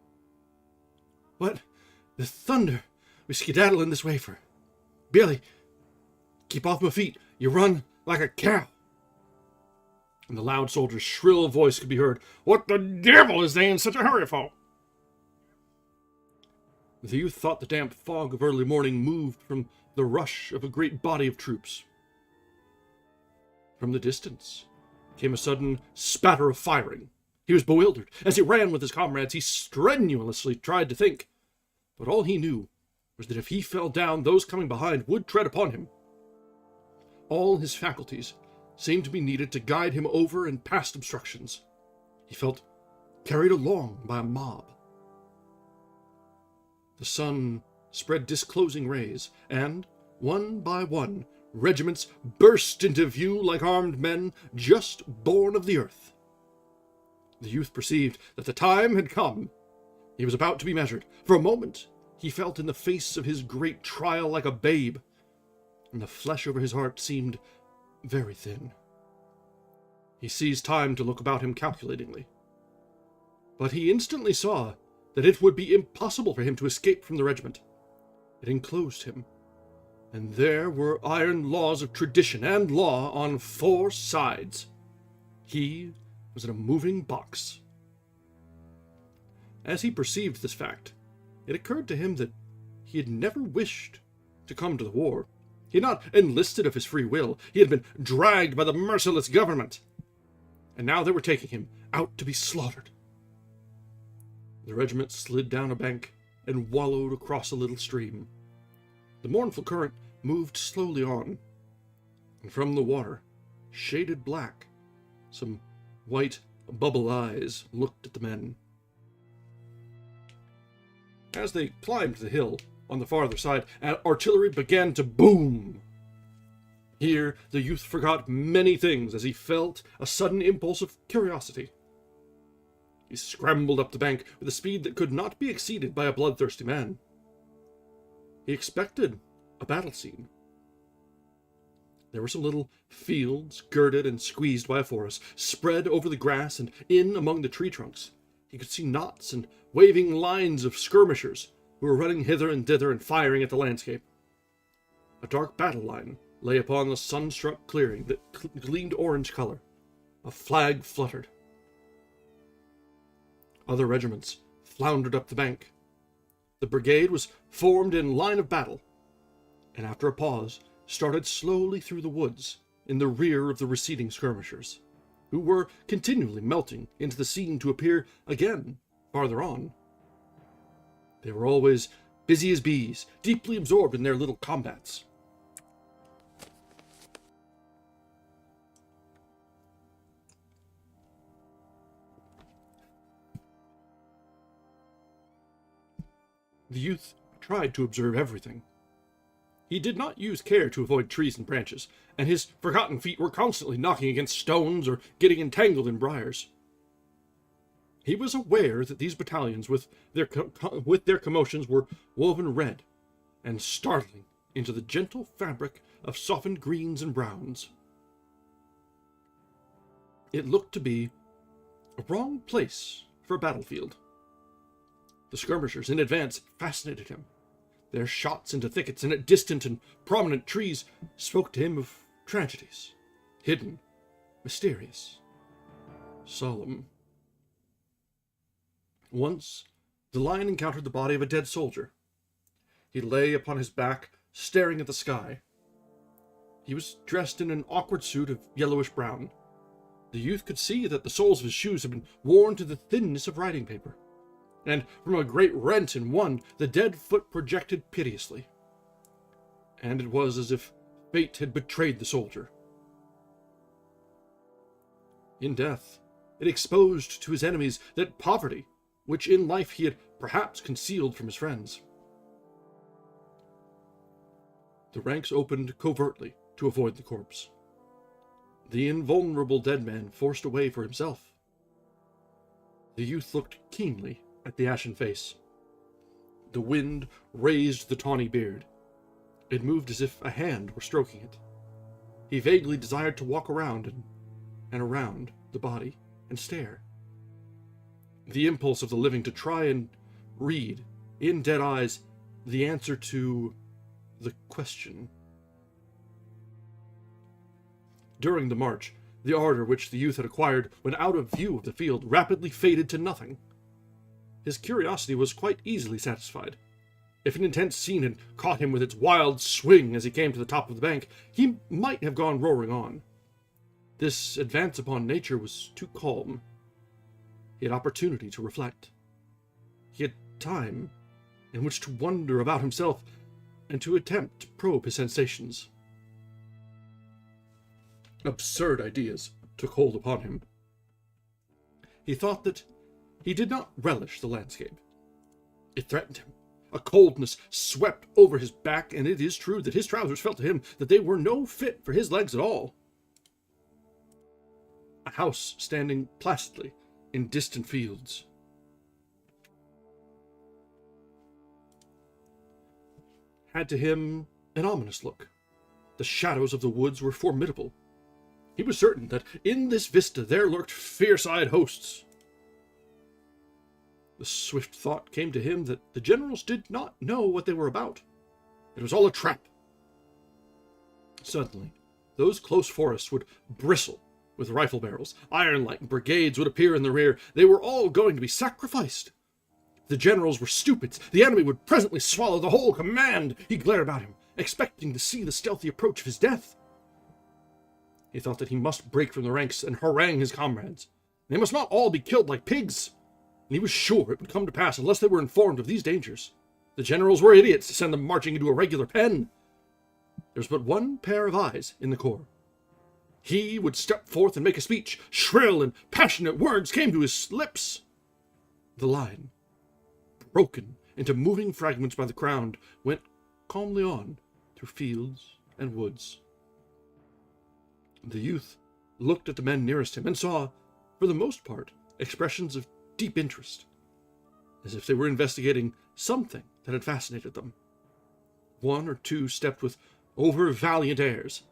"What the thunder we skedaddling this way for? Billy, keep off my feet. You run like a cow." And the loud soldier's shrill voice could be heard. "What the devil is they in such a hurry for?" The youth thought the damp fog of early morning moved from the rush of a great body of troops. From the distance came a sudden spatter of firing. He was bewildered. As he ran with his comrades, he strenuously tried to think. But all he knew was that if he fell down, those coming behind would tread upon him. All his faculties seemed to be needed to guide him over and past obstructions. He felt carried along by a mob. The sun spread disclosing rays, and, one by one, regiments burst into view like armed men just born of the earth. The youth perceived that the time had come. He was about to be measured. For a moment, he felt in the face of his great trial like a babe, and the flesh over his heart seemed very thin. He seized time to look about him calculatingly. But he instantly saw that it would be impossible for him to escape from the regiment. It enclosed him, and there were iron laws of tradition and law on 4 sides. He was in a moving box. As he perceived this fact, it occurred to him that he had never wished to come to the war. He had not enlisted of his free will. He had been dragged by the merciless government. And now they were taking him out to be slaughtered. The regiment slid down a bank and wallowed across a little stream. The mournful current moved slowly on, and from the water, shaded black, some white bubble eyes looked at the men. As they climbed the hill on the farther side, artillery began to boom. Here the youth forgot many things as he felt a sudden impulse of curiosity. He scrambled up the bank with a speed that could not be exceeded by a bloodthirsty man. He expected a battle scene. There were some little fields, girded and squeezed by a forest, spread over the grass, and in among the tree trunks he could see knots and waving lines of skirmishers who were running hither and thither and firing at the landscape. A dark battle line lay upon the sun-struck clearing that gleamed orange color. A flag fluttered. Other regiments floundered up the bank. The brigade was formed in line of battle, and after a pause, started slowly through the woods in the rear of the receding skirmishers, who were continually melting into the scene to appear again farther on. They were always busy as bees, deeply absorbed in their little combats. The youth tried to observe everything. He did not use care to avoid trees and branches, and his forgotten feet were constantly knocking against stones or getting entangled in briars. He was aware that these battalions, with their commotions, were woven red and startling into the gentle fabric of softened greens and browns. It looked to be a wrong place for a battlefield. The skirmishers in advance fascinated him. Their shots into thickets and at distant and prominent trees spoke to him of tragedies, hidden, mysterious, solemn. Once, the line encountered the body of a dead soldier. He lay upon his back, staring at the sky. He was dressed in an awkward suit of yellowish-brown. The youth could see that the soles of his shoes had been worn to the thinness of writing paper, and from a great rent in one, the dead foot projected piteously. And it was as if fate had betrayed the soldier. In death, it exposed to his enemies that poverty which in life he had perhaps concealed from his friends. The ranks opened covertly to avoid the corpse. the invulnerable dead man forced a way for himself. The youth looked keenly at the ashen face. The wind raised the tawny beard. It moved as if a hand were stroking it. He vaguely desired to walk around and around the body and stare. The impulse of the living to try and read, in dead eyes, the answer to the question. During the march, the ardor which the youth had acquired when out of view of the field rapidly faded to nothing. His curiosity was quite easily satisfied. If an intense scene had caught him with its wild swing as he came to the top of the bank, he might have gone roaring on. This advance upon nature was too calm. He had opportunity to reflect. He had time in which to wonder about himself and to attempt to probe his sensations. Absurd ideas took hold upon him. He thought that he did not relish the landscape. It threatened him. A coldness swept over his back, and it is true that his trousers felt to him that they were no fit for his legs at all. A house standing placidly in distant fields. Had to him an ominous look. The shadows of the woods were formidable. He was certain that in this vista there lurked fierce-eyed hosts. The swift thought came to him that the generals did not know what they were about. It was all a trap. Suddenly, those close forests would bristle with rifle barrels. Iron-like brigades would appear in the rear. They were all going to be sacrificed. The generals were stupids. The enemy would presently swallow the whole command. He glared about him, expecting to see the stealthy approach of his death. He thought that he must break from the ranks and harangue his comrades. They must not all be killed like pigs. And he was sure it would come to pass unless they were informed of these dangers. The generals were idiots to send them marching into a regular pen. There was but one pair of eyes in the corps. He would step forth and make a speech. Shrill and passionate words came to his lips. The line, broken into moving fragments by the crowd, went calmly on through fields and woods. The youth looked at the men nearest him and saw, for the most part, expressions of deep interest, as if they were investigating something that had fascinated them. One or two stepped with over-valiant airs,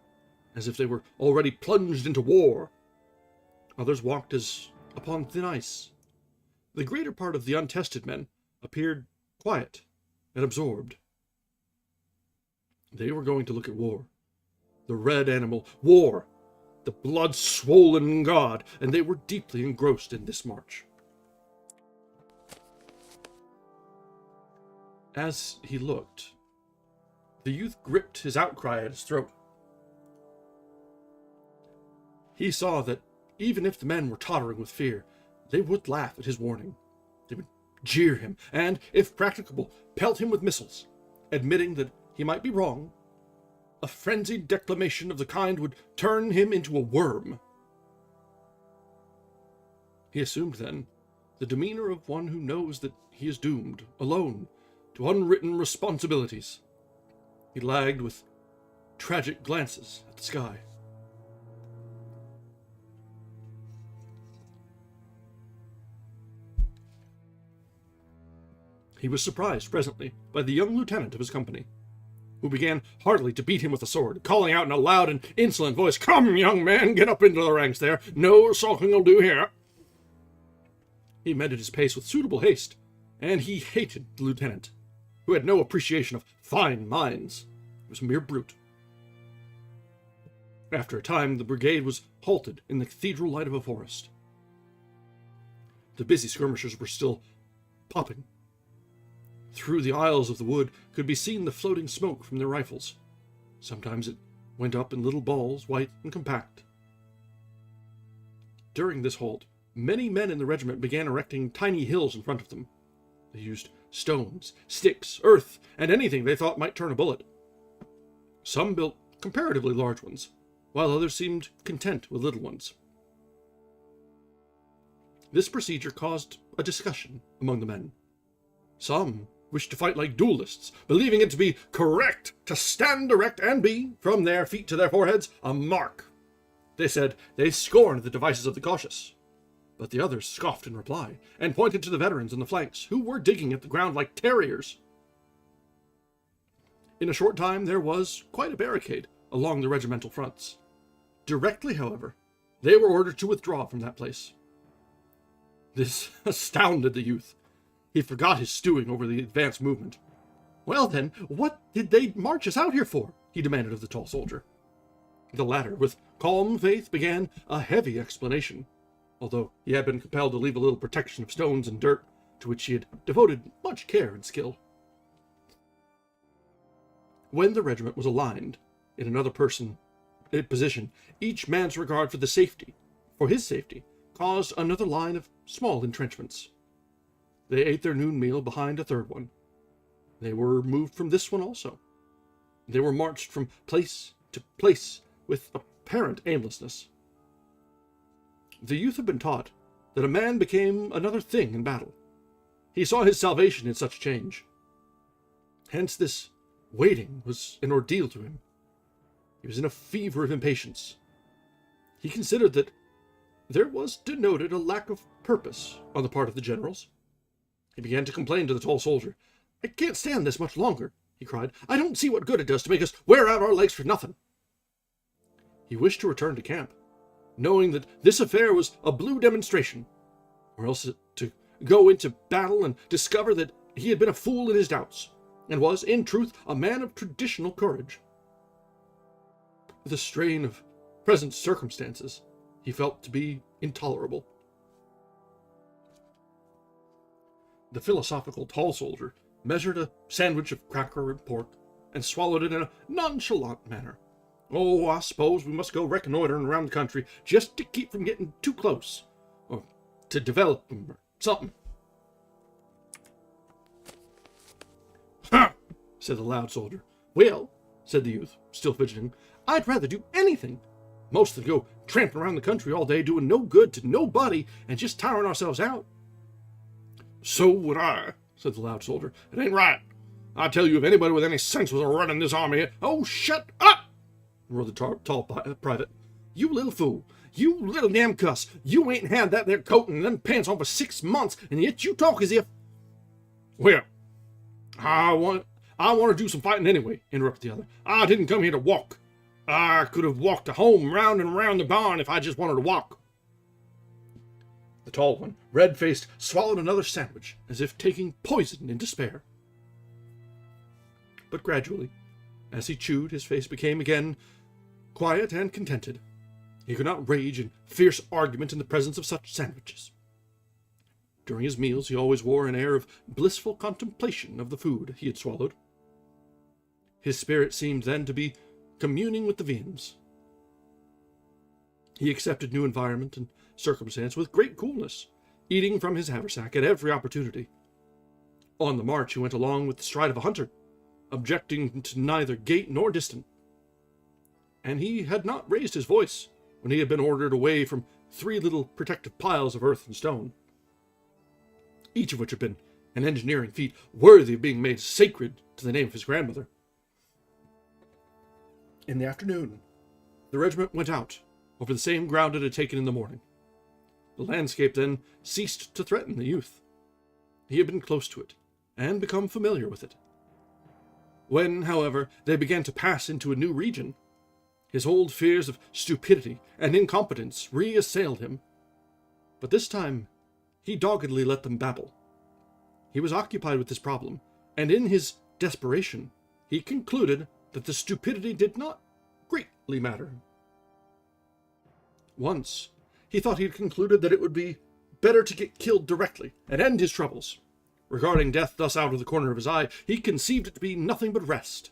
as if they were already plunged into war. Others walked as upon thin ice. The greater part of the untested men appeared quiet and absorbed. They were going to look at war. The red animal, war, the blood-swollen god, and they were deeply engrossed in this march. As he looked, the youth gripped his outcry at his throat. He saw that even if the men were tottering with fear, they would laugh at his warning. They would jeer him, and, if practicable, pelt him with missiles. Admitting that he might be wrong, a frenzied declamation of the kind would turn him into a worm. He assumed, then, the demeanor of one who knows that he is doomed, alone, to unwritten responsibilities. He lagged with tragic glances at the sky. He was surprised, presently, by the young lieutenant of his company, who began heartily to beat him with a sword, calling out in a loud and insolent voice, "Come, young man, get up into the ranks there. No sulking will do here." He mended his pace with suitable haste, and he hated the lieutenant, who had no appreciation of fine minds. He was a mere brute. After a time, the brigade was halted in the cathedral light of a forest. The busy skirmishers were still popping. Through the aisles of the wood could be seen the floating smoke from their rifles. Sometimes it went up in little balls, white and compact. During this halt, many men in the regiment began erecting tiny hills in front of them. They used stones, sticks, earth, and anything they thought might turn a bullet. Some built comparatively large ones, while others seemed content with little ones. This procedure caused a discussion among the men. Some wished to fight like duelists, believing it to be correct to stand erect and be, from their feet to their foreheads, a mark. They said they scorned the devices of the cautious. But the others scoffed in reply, and pointed to the veterans in the flanks, who were digging at the ground like terriers. In a short time there was quite a barricade along the regimental fronts. Directly, however, they were ordered to withdraw from that place. This astounded the youth. He forgot his stewing over the advance movement. "Well then, what did they march us out here for?" he demanded of the tall soldier. The latter, with calm faith, began a heavy explanation, although he had been compelled to leave a little protection of stones and dirt, to which he had devoted much care and skill. When the regiment was aligned in another position, each man's regard for his safety, caused another line of small entrenchments. They ate their noon meal behind a third one. They were moved from this one also. They were marched from place to place with apparent aimlessness. The youth had been taught that a man became another thing in battle. He saw his salvation in such change. Hence this waiting was an ordeal to him. He was in a fever of impatience. He considered that there was denoted a lack of purpose on the part of the generals. He began to complain to the tall soldier. "I can't stand this much longer," he cried. "I don't see what good it does to make us wear out our legs for nothing." He wished to return to camp, knowing that this affair was a blue demonstration, or else to go into battle and discover that he had been a fool in his doubts, and was, in truth, a man of traditional courage. The strain of present circumstances he felt to be intolerable. The philosophical tall soldier measured a sandwich of cracker and pork, and swallowed it in a nonchalant manner. "Oh, I suppose we must go reconnoitering around the country just to keep from getting too close, or to develop them, or something." "Huh!" said the loud soldier. "Well," said the youth, still fidgeting, "I'd rather do anything. Mostly go tramping around the country all day doing no good to nobody and just tiring ourselves out." "So would I," said the loud soldier. "It ain't right. I tell you, if anybody with any sense was running this army..." "Oh, shut up!" roared the tall private. "You little fool! You little damn cuss! You ain't had that there coat and them pants on for 6 months, and yet you talk as if..." "Well, I want to do some fighting anyway," interrupted the other. "I didn't come here to walk. I could have walked to home round and round the barn if I just wanted to walk." The tall one, red-faced, swallowed another sandwich, as if taking poison in despair. But gradually, as he chewed, his face became again quiet and contented. He could not rage in fierce argument in the presence of such sandwiches. During his meals he always wore an air of blissful contemplation of the food he had swallowed. His spirit seemed then to be communing with the viands. He accepted new environment and circumstance with great coolness, eating from his haversack at every opportunity. On the march he went along with the stride of a hunter, objecting to neither gait nor distance. And he had not raised his voice when he had been ordered away from 3 little protective piles of earth and stone, each of which had been an engineering feat worthy of being made sacred to the name of his grandmother. In the afternoon, the regiment went out over the same ground it had taken in the morning. The landscape then ceased to threaten the youth. He had been close to it, and become familiar with it. When, however, they began to pass into a new region, his old fears of stupidity and incompetence reassailed him. But this time, he doggedly let them babble. He was occupied with this problem, and in his desperation, he concluded that the stupidity did not greatly matter. Once, he thought he had concluded that it would be better to get killed directly and end his troubles. Regarding death thus out of the corner of his eye, he conceived it to be nothing but rest,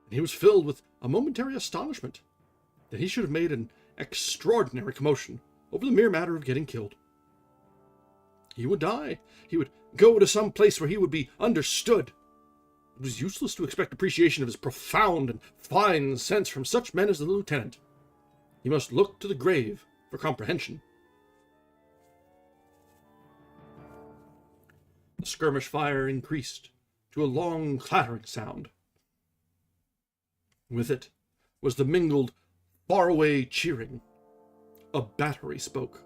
and he was filled with a momentary astonishment that he should have made an extraordinary commotion over the mere matter of getting killed. He would die. He would go to some place where he would be understood. It was useless to expect appreciation of his profound and fine sense from such men as the lieutenant. He must look to the grave for comprehension. The skirmish fire increased to a long clattering sound. With it was the mingled, faraway cheering a battery spoke.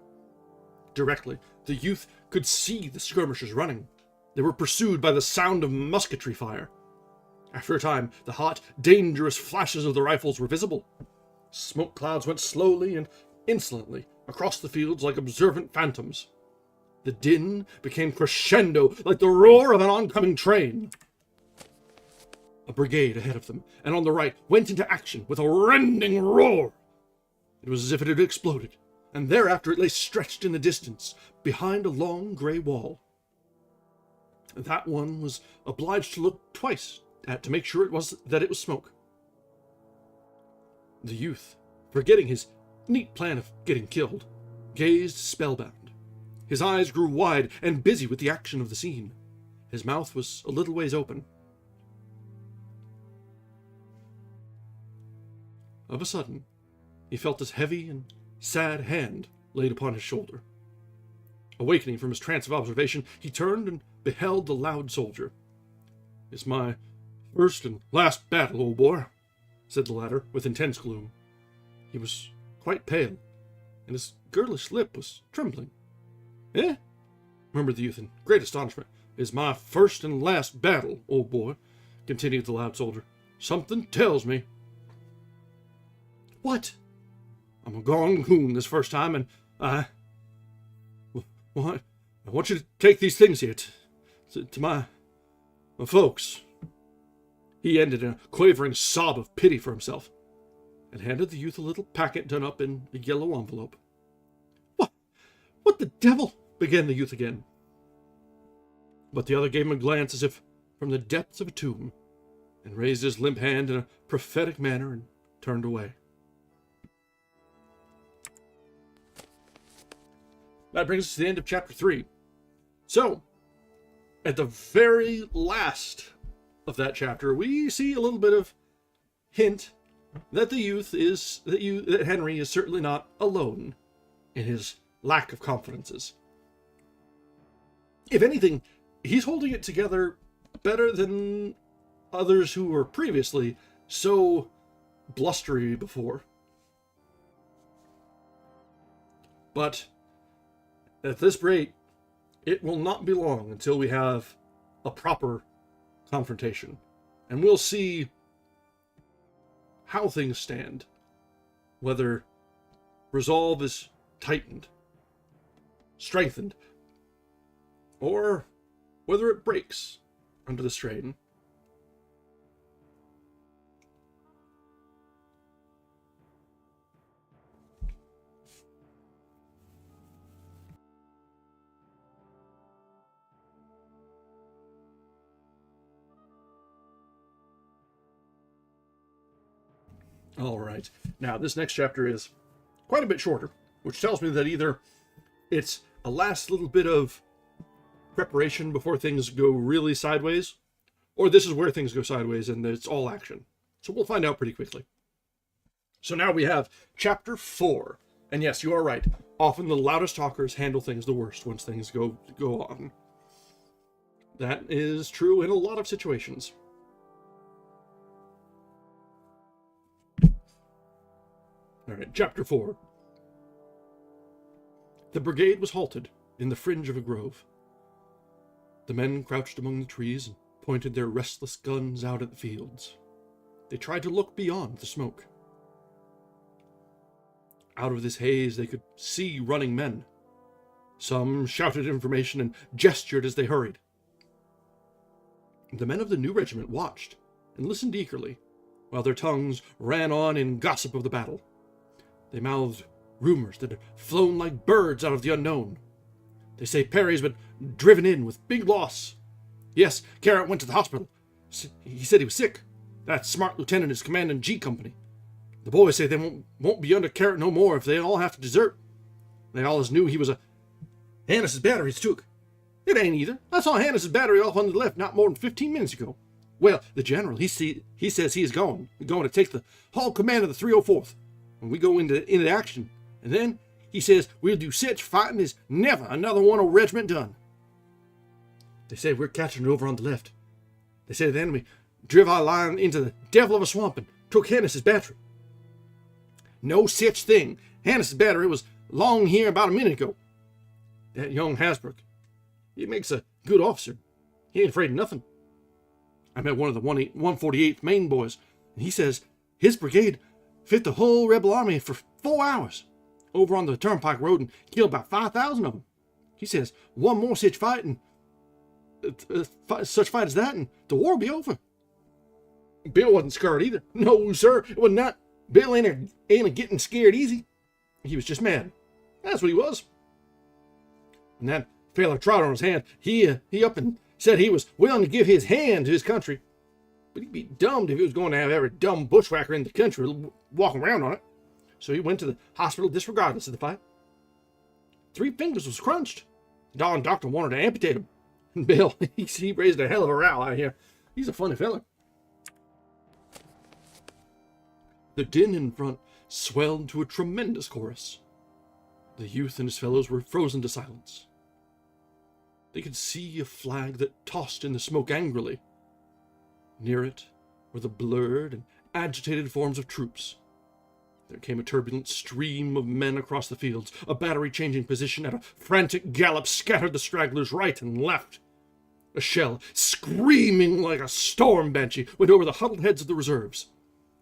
Directly, the youth could see the skirmishers running. They were pursued by the sound of musketry fire. After a time, the hot, dangerous flashes of the rifles were visible. Smoke clouds went slowly and insolently across the fields like observant phantoms. The din became crescendo like the roar of an oncoming train. A brigade ahead of them, and on the right, went into action with a rending roar. It was as if it had exploded, and thereafter it lay stretched in the distance, behind a long grey wall. That one was obliged to look twice at to make sure it was smoke. The youth, forgetting his neat plan of getting killed, gazed spellbound. His eyes grew wide and busy with the action of the scene. His mouth was a little ways open. Of a sudden, he felt this heavy and sad hand laid upon his shoulder. Awakening from his trance of observation, he turned and beheld the loud soldier. "It's my first and last battle, old boy," said the latter with intense gloom. He was quite pale, and his girlish lip was trembling. "Eh?" murmured the youth in great astonishment. "It's my first and last battle, old boy," continued the loud soldier. "Something tells me." "What?" "I'm a gone coon this first time, and I want you to take these things here to my folks." He ended in a quavering sob of pity for himself, and handed the youth a little packet done up in a yellow envelope. What the devil?" began the youth again. But the other gave him a glance as if from the depths of a tomb, and raised his limp hand in a prophetic manner and turned away. That brings us to the end of chapter 3. So, at the very last of that chapter, we see a little bit of hint that that Henry is certainly not alone in his lack of confidences. If anything, he's holding it together better than others who were previously so blustery before. But at this rate, it will not be long until we have a proper confrontation, and we'll see how things stand, whether resolve is tightened, strengthened, or whether it breaks under the strain. All right. Now, this next chapter is quite a bit shorter, which tells me that either it's a last little bit of preparation before things go really sideways, or this is where things go sideways and it's all action. So we'll find out pretty quickly. So now we have chapter 4. And yes, you are right. Often the loudest talkers handle things the worst once things go on. That is true in a lot of situations. All right, chapter 4. The brigade was halted in the fringe of a grove. The men crouched among the trees and pointed their restless guns out at the fields. They tried to look beyond the smoke. Out of this haze they could see running men. Some shouted information and gestured as they hurried. The men of the new regiment watched and listened eagerly, while their tongues ran on in gossip of the battle. They mouthed rumors that had flown like birds out of the unknown. They say Perry's been driven in with big loss. Yes, Garrett went to the hospital. He said he was sick. That smart lieutenant is commanding G Company. The boys say they won't be under Garrett no more if they all have to desert. They allus knew he was a Hannis's battery's took. It ain't either. I saw Hannis's battery off on the left not more than 15 minutes ago. Well, the general, he says he is going to take the whole command of the 304th. When we go into action, and then he says we'll do such fighting as never another one of regiment done. They say we're catching it over on the left. They say the enemy driv our line into the devil of a swamp and took Hannis's battery. No such thing. Hannis's battery was along here about a minute ago. That young Hasbrook, he makes a good officer. He ain't afraid of nothing. I met one of the 148th Maine boys, and he says his brigade fit the whole rebel army for 4 hours over on the Turnpike Road and killed about 5,000 of them. He says one more such fight and such fight as that, and the war will be over. Bill wasn't scared either. No, sir, it was not. Bill ain't a getting scared easy. He was just mad. That's what he was. And that feller trot on his hand, he up and said he was willing to give his hand to his country. But he'd be dummed if he was going to have every dumb bushwhacker in the country walking around on it. So he went to the hospital disregardless of the fight. 3 fingers was crunched. The darn doctor wanted to amputate him. And Bill, he raised a hell of a row out here. He's a funny fella. The din in front swelled to a tremendous chorus. The youth and his fellows were frozen to silence. They could see a flag that tossed in the smoke angrily. Near it were the blurred and agitated forms of troops. There came a turbulent stream of men across the fields. A battery changing position at a frantic gallop scattered the stragglers right and left. A shell, screaming like a storm banshee, went over the huddled heads of the reserves.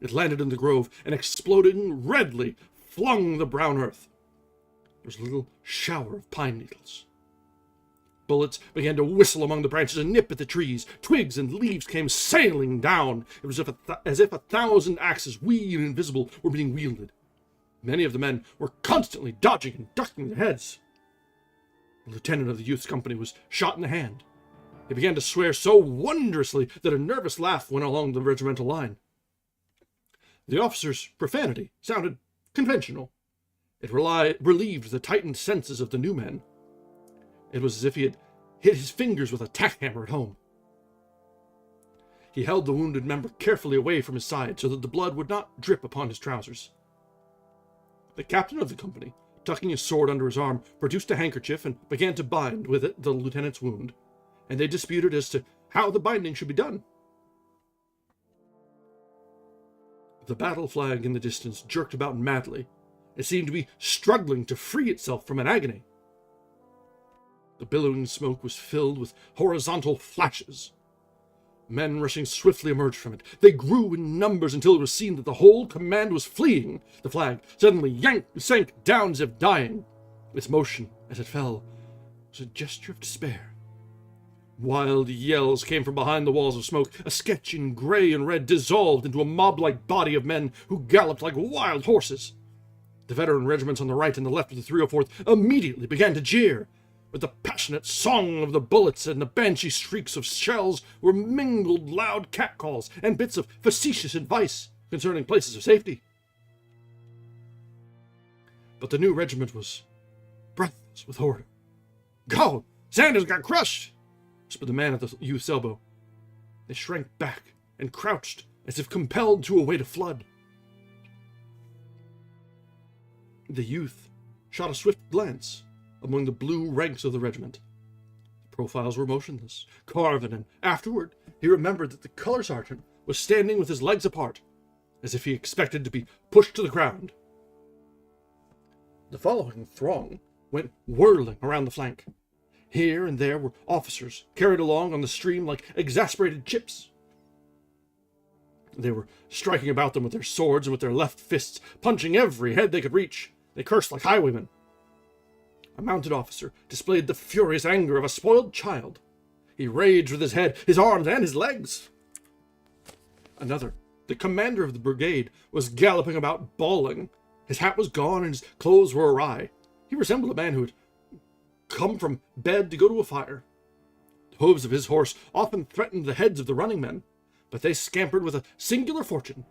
It landed in the grove and, exploding redly, flung the brown earth. There was a little shower of pine needles. Bullets began to whistle among the branches and nip at the trees. Twigs and leaves came sailing down. It was as if 1,000 axes, wee and invisible, were being wielded. Many of the men were constantly dodging and ducking their heads. The lieutenant of the youth's company was shot in the hand. He began to swear so wondrously that a nervous laugh went along the regimental line. The officer's profanity sounded conventional. It relieved the tightened senses of the new men. It was as if he had hit his fingers with a tack hammer at home. He held the wounded member carefully away from his side so that the blood would not drip upon his trousers. The captain of the company, tucking his sword under his arm, produced a handkerchief and began to bind with it the lieutenant's wound, and they disputed as to how the binding should be done. The battle flag in the distance jerked about madly. It seemed to be struggling to free itself from an agony. The billowing smoke was filled with horizontal flashes. Men rushing swiftly emerged from it. They grew in numbers until it was seen that the whole command was fleeing. The flag suddenly sank down as if dying. Its motion, as it fell, was a gesture of despair. Wild yells came from behind the walls of smoke. A sketch in gray and red dissolved into a mob-like body of men who galloped like wild horses. The veteran regiments on the right and the left of the 304th immediately began to jeer. With the passionate song of the bullets and the banshee shrieks of shells were mingled loud catcalls and bits of facetious advice concerning places of safety. But the new regiment was breathless with horror. "God, Sanders got crushed!" whispered the man at the youth's elbow. They shrank back and crouched as if compelled to await a flood. The youth shot a swift glance among the blue ranks of the regiment. The profiles were motionless, carven, and afterward he remembered that the color sergeant was standing with his legs apart, as if he expected to be pushed to the ground. The following throng went whirling around the flank. Here and there were officers carried along on the stream like exasperated chips. They were striking about them with their swords and with their left fists, punching every head they could reach. They cursed like highwaymen. A mounted officer displayed the furious anger of a spoiled child. He raged with his head, his arms, and his legs. Another, the commander of the brigade, was galloping about bawling. His hat was gone and his clothes were awry. He resembled a man who had come from bed to go to a fire. The hooves of his horse often threatened the heads of the running men, but they scampered with a singular fortune.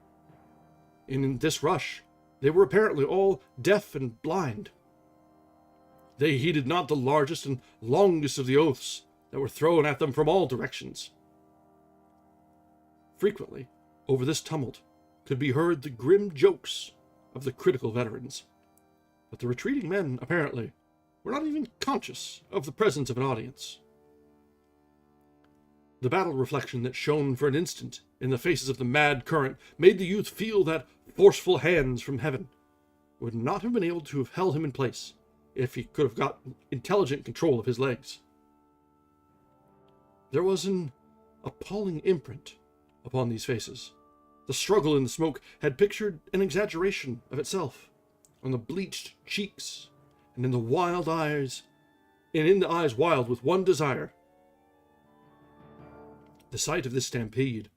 In this rush, they were apparently all deaf and blind. They heeded not the largest and longest of the oaths that were thrown at them from all directions. Frequently, over this tumult, could be heard the grim jokes of the critical veterans. But the retreating men, apparently, were not even conscious of the presence of an audience. The battle reflection that shone for an instant in the faces of the mad current made the youth feel that forceful hands from heaven. would not have been able to have held him in place if he could have got intelligent control of his legs. There was an appalling imprint upon these faces. The struggle in the smoke had pictured an exaggeration of itself on the bleached cheeks and in the wild eyes, and in the eyes wild with one desire. The sight of this stampede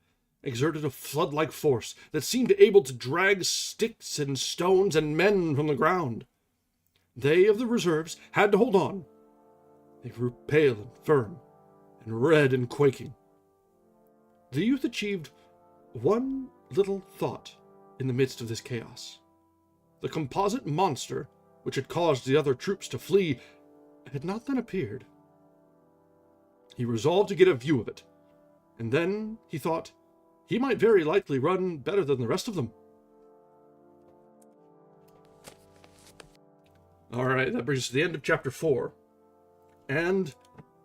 exerted a flood-like force that seemed able to drag sticks and stones and men from the ground. They of the reserves had to hold on. They grew pale and firm, and red and quaking. The youth achieved one little thought in the midst of this chaos. The composite monster which had caused the other troops to flee had not then appeared. He resolved to get a view of it, and then, he thought, he might very likely run better than the rest of them. Alright, that brings us to the end of chapter 4. And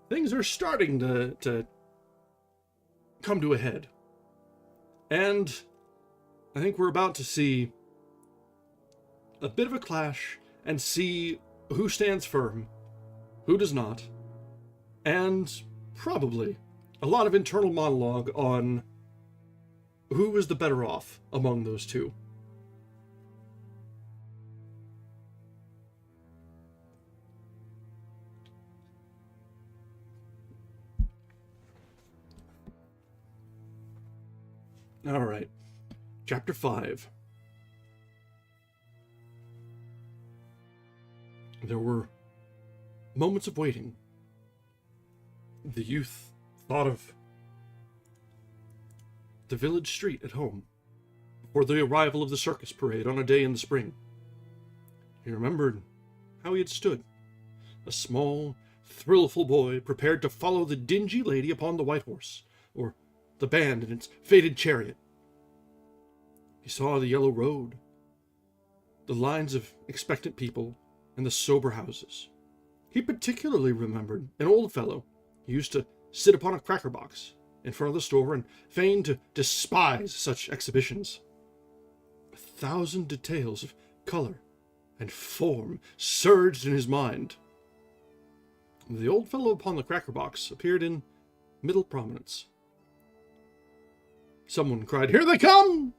things are starting to come to a head. And I think we're about to see a bit of a clash and see who stands firm, who does not, and probably a lot of internal monologue on who is the better off among those two. All right, chapter 5. There were moments of waiting. The youth thought of the village street at home, before the arrival of the circus parade on a day in the spring. He remembered how he had stood, a small, thrillful boy prepared to follow the dingy lady upon the white horse, or the band in its faded chariot. He saw the yellow road, the lines of expectant people, and the sober houses. He particularly remembered an old fellow who used to sit upon a cracker box in front of the store and feign to despise such exhibitions. 1,000 details of color and form surged in his mind. The old fellow upon the cracker box appeared in middle prominence. Someone cried, "Here they come!"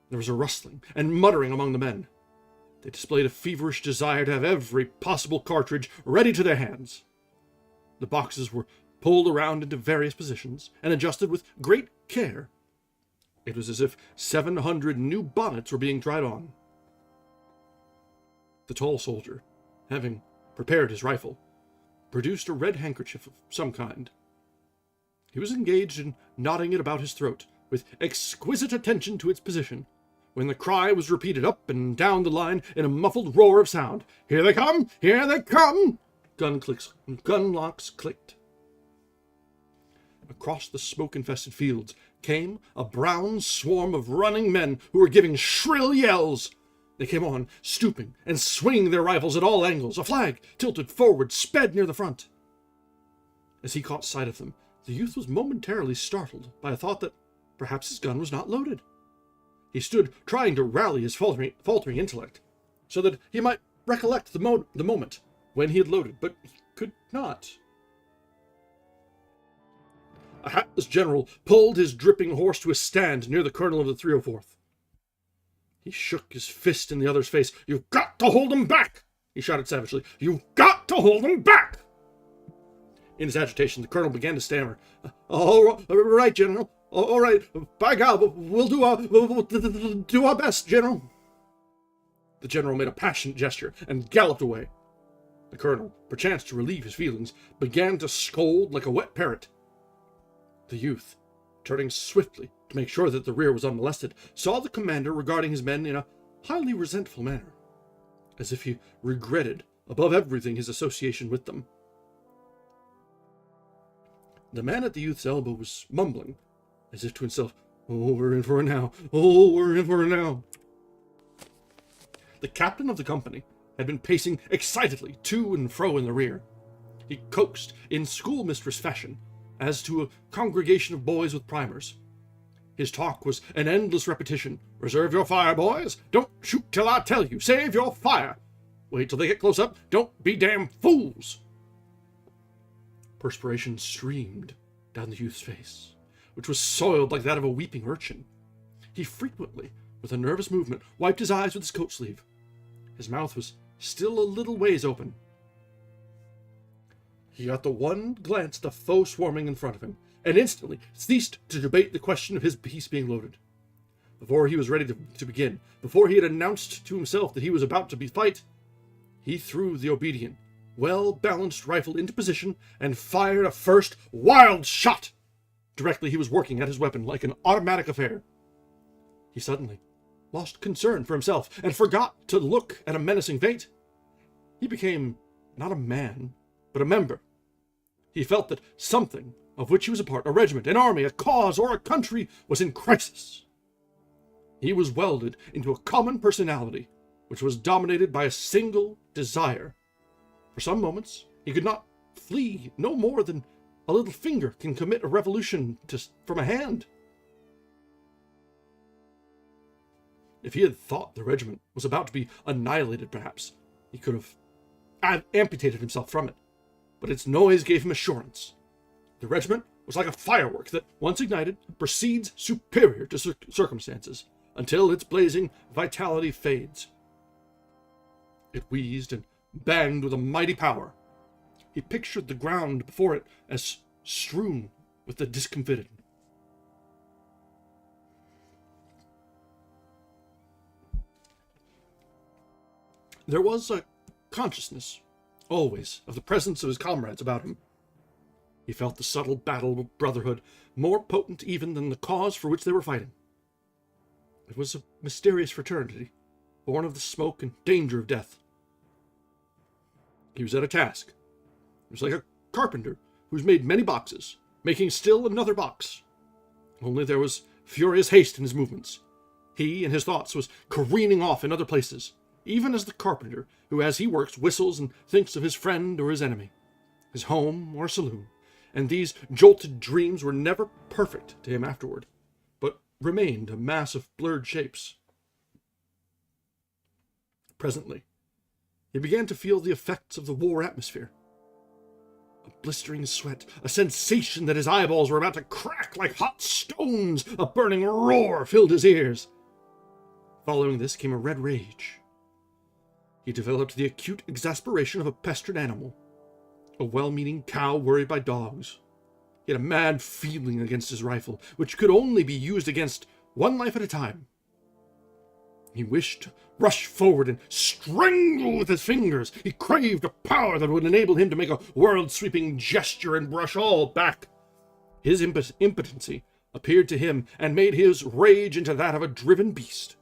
There was a rustling and muttering among the men. They displayed a feverish desire to have every possible cartridge ready to their hands. The boxes were pulled around into various positions and adjusted with great care. It was as if 700 new bonnets were being tried on. The tall soldier, having prepared his rifle, produced a red handkerchief of some kind. He was engaged in knotting it about his throat, with exquisite attention to its position, when the cry was repeated up and down the line in a muffled roar of sound. "Here they come! Here they come!" Gun locks clicked. Across the smoke-infested fields came a brown swarm of running men who were giving shrill yells. They came on, stooping and swinging their rifles at all angles. A flag, tilted forward, sped near the front. As he caught sight of them, the youth was momentarily startled by a thought that perhaps his gun was not loaded. He stood trying to rally his faltering intellect, so that he might recollect the moment when he had loaded, but he could not. A hatless general pulled his dripping horse to a stand near the colonel of the 304th. He shook his fist in the other's face. "You've got to hold them back!" he shouted savagely. "You've got to hold them back!" In his agitation, the colonel began to stammer. All right, General. All right. By God, we'll do our best, General." The general made a passionate gesture and galloped away. The colonel, perchance to relieve his feelings, began to scold like a wet parrot. The youth, turning swiftly to make sure that the rear was unmolested, saw the commander regarding his men in a highly resentful manner, as if he regretted above everything his association with them. The man at the youth's elbow was mumbling, as if to himself, "Oh, we're in for it now. Oh, we're in for it now." The captain of the company had been pacing excitedly to and fro in the rear. He coaxed in schoolmistress fashion, as to a congregation of boys with primers. His talk was an endless repetition. "Reserve your fire, boys. Don't shoot till I tell you. Save your fire. Wait till they get close up. Don't be damn fools." Perspiration streamed down the youth's face, which was soiled like that of a weeping urchin. He frequently, with a nervous movement, wiped his eyes with his coat sleeve. His mouth was still a little ways open. He got the one glance at the foe swarming in front of him, and instantly ceased to debate the question of his piece being loaded. Before he was ready to begin, before he had announced to himself that he was about to fight, he threw the obedient, well-balanced rifle into position and fired a first wild shot. Directly he was working at his weapon like an automatic affair. He suddenly lost concern for himself and forgot to look at a menacing fate. He became not a man, but a member. He felt that something of which he was a part, a regiment, an army, a cause, or a country, was in crisis. He was welded into a common personality, which was dominated by a single desire. For some moments, he could not flee no more than a little finger can commit a revolution from a hand. If he had thought the regiment was about to be annihilated, perhaps, he could have amputated himself from it. But its noise gave him assurance. The regiment was like a firework that, once ignited, proceeds superior to circumstances, until its blazing vitality fades. It wheezed and banged with a mighty power. He pictured the ground before it as strewn with the discomfited. There was a consciousness, always, of the presence of his comrades about him. He felt the subtle battle of brotherhood, more potent even than the cause for which they were fighting. It was a mysterious fraternity, born of the smoke and danger of death. He was at a task. He was like a carpenter who's made many boxes, making still another box. Only there was furious haste in his movements. He, in his thoughts, was careening off in other places, even as the carpenter, who as he works whistles and thinks of his friend or his enemy, his home or saloon, and these jolted dreams were never perfect to him afterward, but remained a mass of blurred shapes. Presently, he began to feel the effects of the war atmosphere. A blistering sweat, a sensation that his eyeballs were about to crack like hot stones, a burning roar filled his ears. Following this came a red rage. He developed the acute exasperation of a pestered animal, a well-meaning cow worried by dogs. He had a mad feeling against his rifle, which could only be used against one life at a time. He wished to rush forward and strangle with his fingers. He craved a power that would enable him to make a world-sweeping gesture and brush all back. His impotency appeared to him and made his rage into that of a driven beast.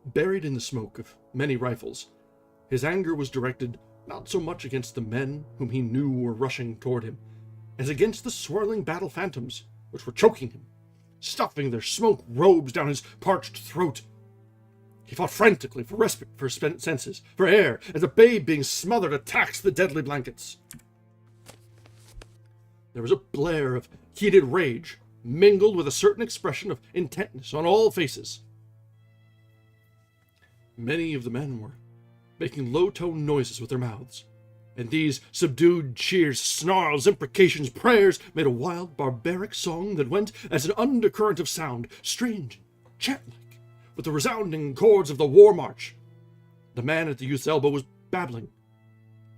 Buried in the smoke of many rifles, his anger was directed not so much against the men whom he knew were rushing toward him, as against the swirling battle phantoms which were choking him, stuffing their smoke robes down his parched throat. He fought frantically for respite, for spent senses, for air, as a babe being smothered attacks the deadly blankets. There was a blare of heated rage, mingled with a certain expression of intentness on all faces. Many of the men were making low-toned noises with their mouths, and these subdued cheers, snarls, imprecations, prayers made a wild, barbaric song that went as an undercurrent of sound, strange, chant-like, with the resounding chords of the war march. The man at the youth's elbow was babbling.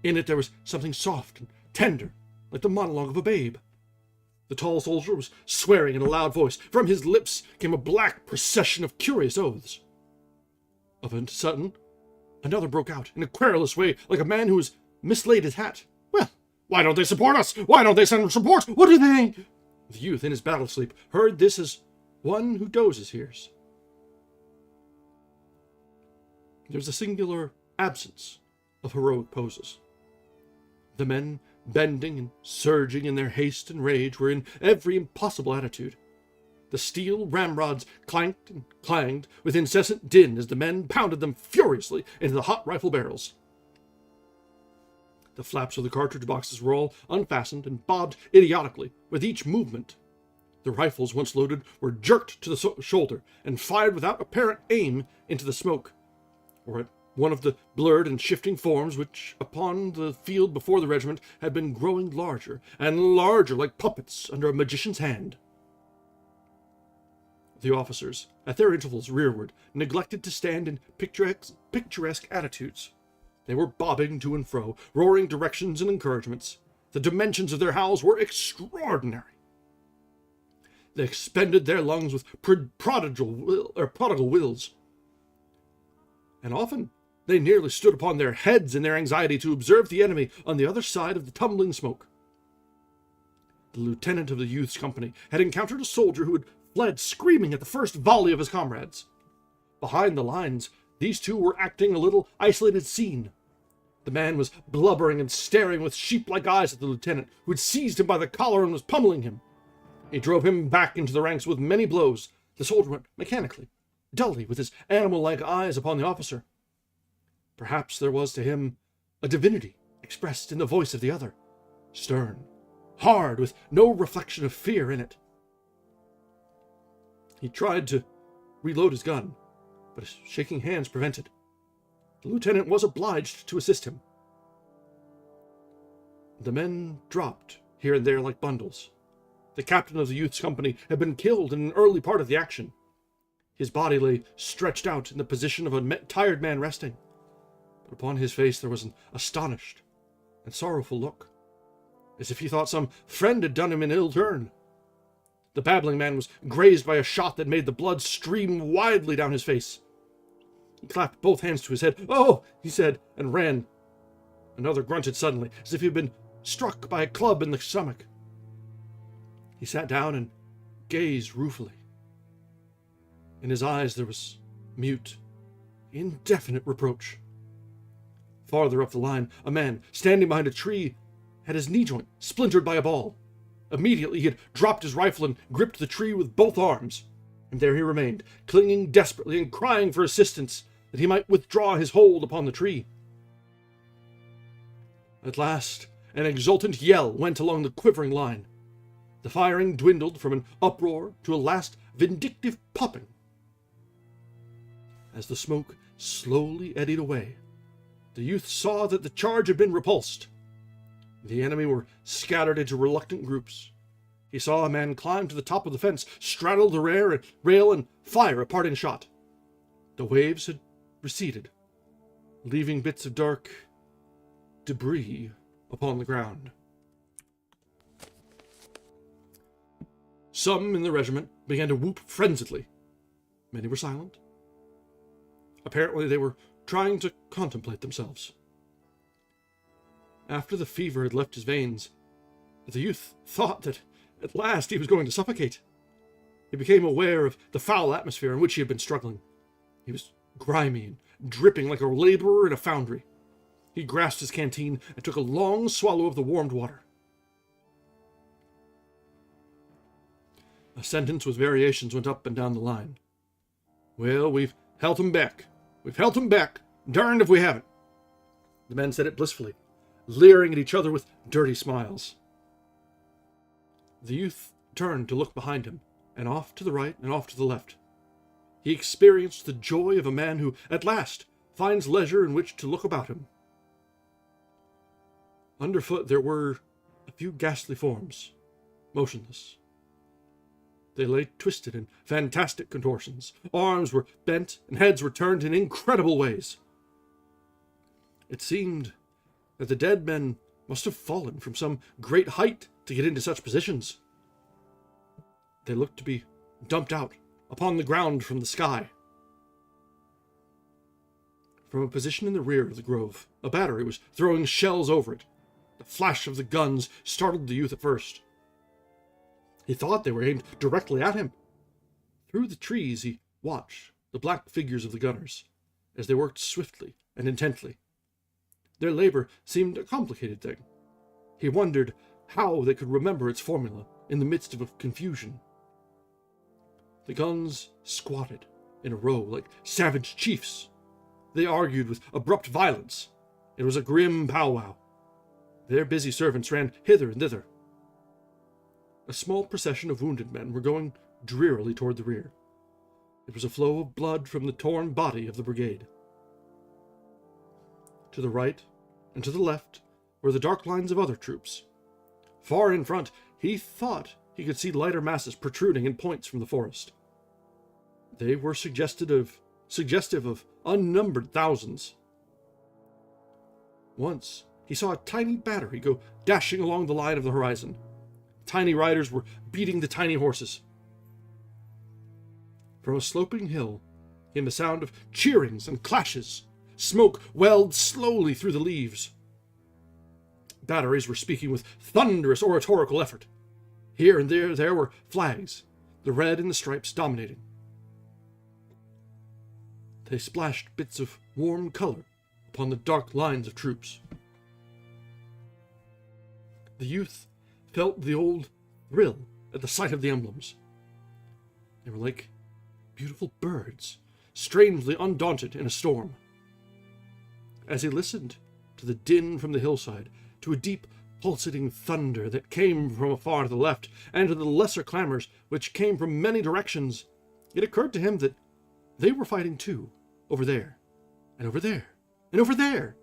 In it there was something soft and tender, like the monologue of a babe. The tall soldier was swearing in a loud voice. From his lips came a black procession of curious oaths. Of a sudden, another broke out in a querulous way, like a man who has mislaid his hat. "Well, why don't they support us? Why don't they send support? What do they—" The youth, in his battle sleep, heard this as one who dozes hears. There was a singular absence of heroic poses. The men, bending and surging in their haste and rage, were in every impossible attitude. The steel ramrods clanked and clanged with incessant din as the men pounded them furiously into the hot rifle barrels. The flaps of the cartridge boxes were all unfastened and bobbed idiotically with each movement. The rifles, once loaded, were jerked to the shoulder and fired without apparent aim into the smoke, or at one of the blurred and shifting forms which, upon the field before the regiment, had been growing larger and larger like puppets under a magician's hand. The officers, at their intervals rearward, neglected to stand in picturesque attitudes. They were bobbing to and fro, roaring directions and encouragements. The dimensions of their howls were extraordinary. They expended their lungs with prodigal wills, and often they nearly stood upon their heads in their anxiety to observe the enemy on the other side of the tumbling smoke. The lieutenant of the youth's company had encountered a soldier who had fled screaming at the first volley of his comrades. Behind the lines, these two were acting a little isolated scene. The man was blubbering and staring with sheep-like eyes at the lieutenant, who had seized him by the collar and was pummeling him. He drove him back into the ranks with many blows. The soldier went mechanically, dully, with his animal-like eyes upon the officer. Perhaps there was to him a divinity expressed in the voice of the other, stern, hard, with no reflection of fear in it. He tried to reload his gun, but his shaking hands prevented. The lieutenant was obliged to assist him. The men dropped here and there like bundles. The captain of the youth's company had been killed in an early part of the action. His body lay stretched out in the position of a tired man resting, but upon his face there was an astonished and sorrowful look, as if he thought some friend had done him an ill turn. The babbling man was grazed by a shot that made the blood stream widely down his face. He clapped both hands to his head. "Oh!" he said, and ran. Another grunted suddenly, as if he had been struck by a club in the stomach. He sat down and gazed ruefully. In his eyes there was mute, indefinite reproach. Farther up the line, a man, standing behind a tree, had his knee joint splintered by a ball. Immediately he had dropped his rifle and gripped the tree with both arms, and there he remained, clinging desperately and crying for assistance, that he might withdraw his hold upon the tree. At last, an exultant yell went along the quivering line. The firing dwindled from an uproar to a last vindictive popping. As the smoke slowly eddied away, the youth saw that the charge had been repulsed. The enemy were scattered into reluctant groups. He saw a man climb to the top of the fence, straddle the rail, and fire a parting shot. The waves had receded, leaving bits of dark debris upon the ground. Some in the regiment began to whoop frenziedly. Many were silent. Apparently they were trying to contemplate themselves. After the fever had left his veins, the youth thought that at last he was going to suffocate. He became aware of the foul atmosphere in which he had been struggling. He was grimy and dripping like a laborer in a foundry. He grasped his canteen and took a long swallow of the warmed water. A sentence with variations went up and down the line. "Well, we've helt 'em back. We've helt 'em back. Darned if we haven't." The men said it blissfully, leering at each other with dirty smiles. The youth turned to look behind him, and off to the right and off to the left. He experienced the joy of a man who, at last, finds leisure in which to look about him. Underfoot there were a few ghastly forms, motionless. They lay twisted in fantastic contortions. Arms were bent, and heads were turned in incredible ways. It seemed that the dead men must have fallen from some great height to get into such positions. They looked to be dumped out upon the ground from the sky. From a position in the rear of the grove, a battery was throwing shells over it. The flash of the guns startled the youth at first. He thought they were aimed directly at him. Through the trees he watched the black figures of the gunners, as they worked swiftly and intently. Their labor seemed a complicated thing. He wondered how they could remember its formula in the midst of confusion. The guns squatted in a row like savage chiefs. They argued with abrupt violence. It was a grim powwow. Their busy servants ran hither and thither. a small procession of wounded men were going drearily toward the rear. It was a flow of blood from the torn body of the brigade. To the right and to the left were the dark lines of other troops. Far in front, he thought he could see lighter masses protruding in points from the forest. They were suggestive of unnumbered thousands. Once, he saw a tiny battery go dashing along the line of the horizon. Tiny riders were beating the tiny horses. From a sloping hill came the sound of cheerings and clashes. Smoke welled slowly through the leaves. Batteries were speaking with thunderous oratorical effort. Here and there were flags, the red and the stripes dominating. They splashed bits of warm color upon the dark lines of troops. The youth felt the old thrill at the sight of the emblems. They were like beautiful birds, strangely undaunted in a storm. As he listened to the din from the hillside, to a deep, pulsating thunder that came from afar to the left, and to the lesser clamors which came from many directions, it occurred to him that they were fighting too, over there, and over there, and over there.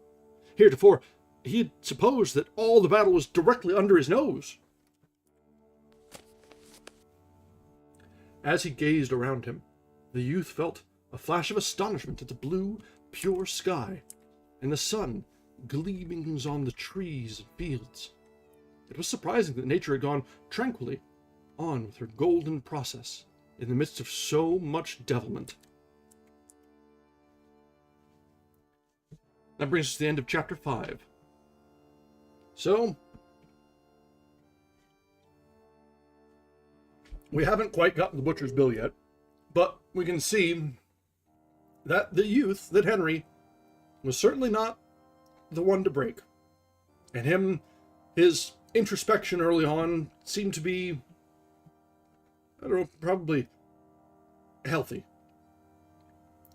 Heretofore, he had supposed that all the battle was directly under his nose. As he gazed around him, the youth felt a flash of astonishment at the blue, pure sky, and the sun gleaming on the trees and fields. It was surprising that nature had gone tranquilly on with her golden process in the midst of so much devilment. That brings us to the end of chapter 5. So, we haven't quite gotten the butcher's bill yet, but we can see that the youth, that Henry, was certainly not the one to break. And his introspection early on seemed to be, I don't know, probably healthy.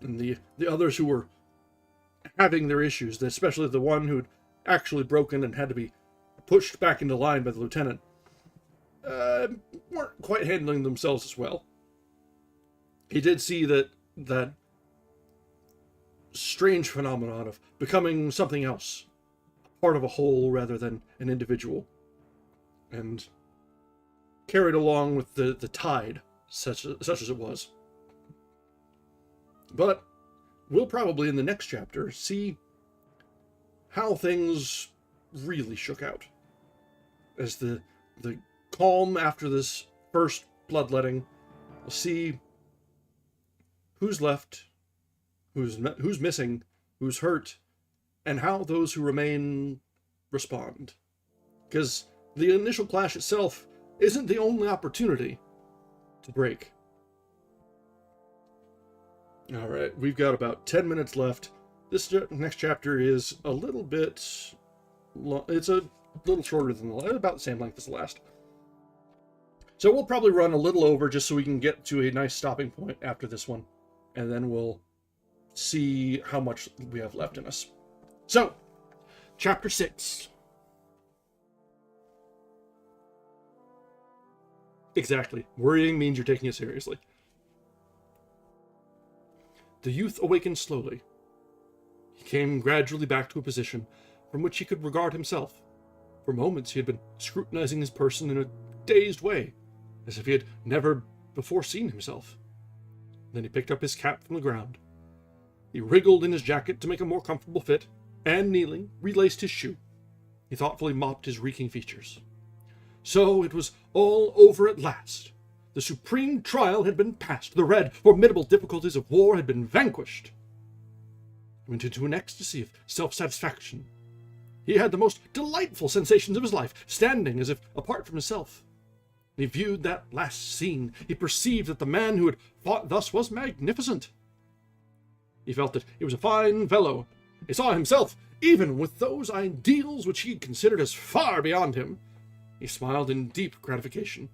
And the others who were having their issues, especially the one who'd actually broken and had to be pushed back into line by the lieutenant, weren't quite handling themselves as well. He did see that strange phenomenon of becoming something else, part of a whole rather than an individual, and carried along with the tide, such as it was. But we'll probably in the next chapter see how things really shook out, as the calm after this first bloodletting. We'll see who's left, who's missing, who's hurt, and how those who remain respond. Because the initial clash itself isn't the only opportunity to break. Alright, we've got about 10 minutes left. This next chapter is a little bit long. It's a little shorter than about the same length as the last. So we'll probably run a little over just so we can get to a nice stopping point after this one. And then we'll see how much we have left in us. So, chapter 6. Exactly. Worrying means you're taking it seriously. The youth awakened slowly. He came gradually back to a position from which he could regard himself. For moments he had been scrutinizing his person in a dazed way, as if he had never before seen himself. Then he picked up his cap from the ground. He wriggled in his jacket to make a more comfortable fit, and kneeling, relaced his shoe. He thoughtfully mopped his reeking features. So it was all over at last. The supreme trial had been passed. The red, formidable difficulties of war had been vanquished. He went into an ecstasy of self-satisfaction. He had the most delightful sensations of his life, standing as if apart from himself. He viewed that last scene. He perceived that the man who had fought thus was magnificent. He felt that he was a fine fellow. He saw himself, even with those ideals which he considered as far beyond him. He smiled in deep gratification.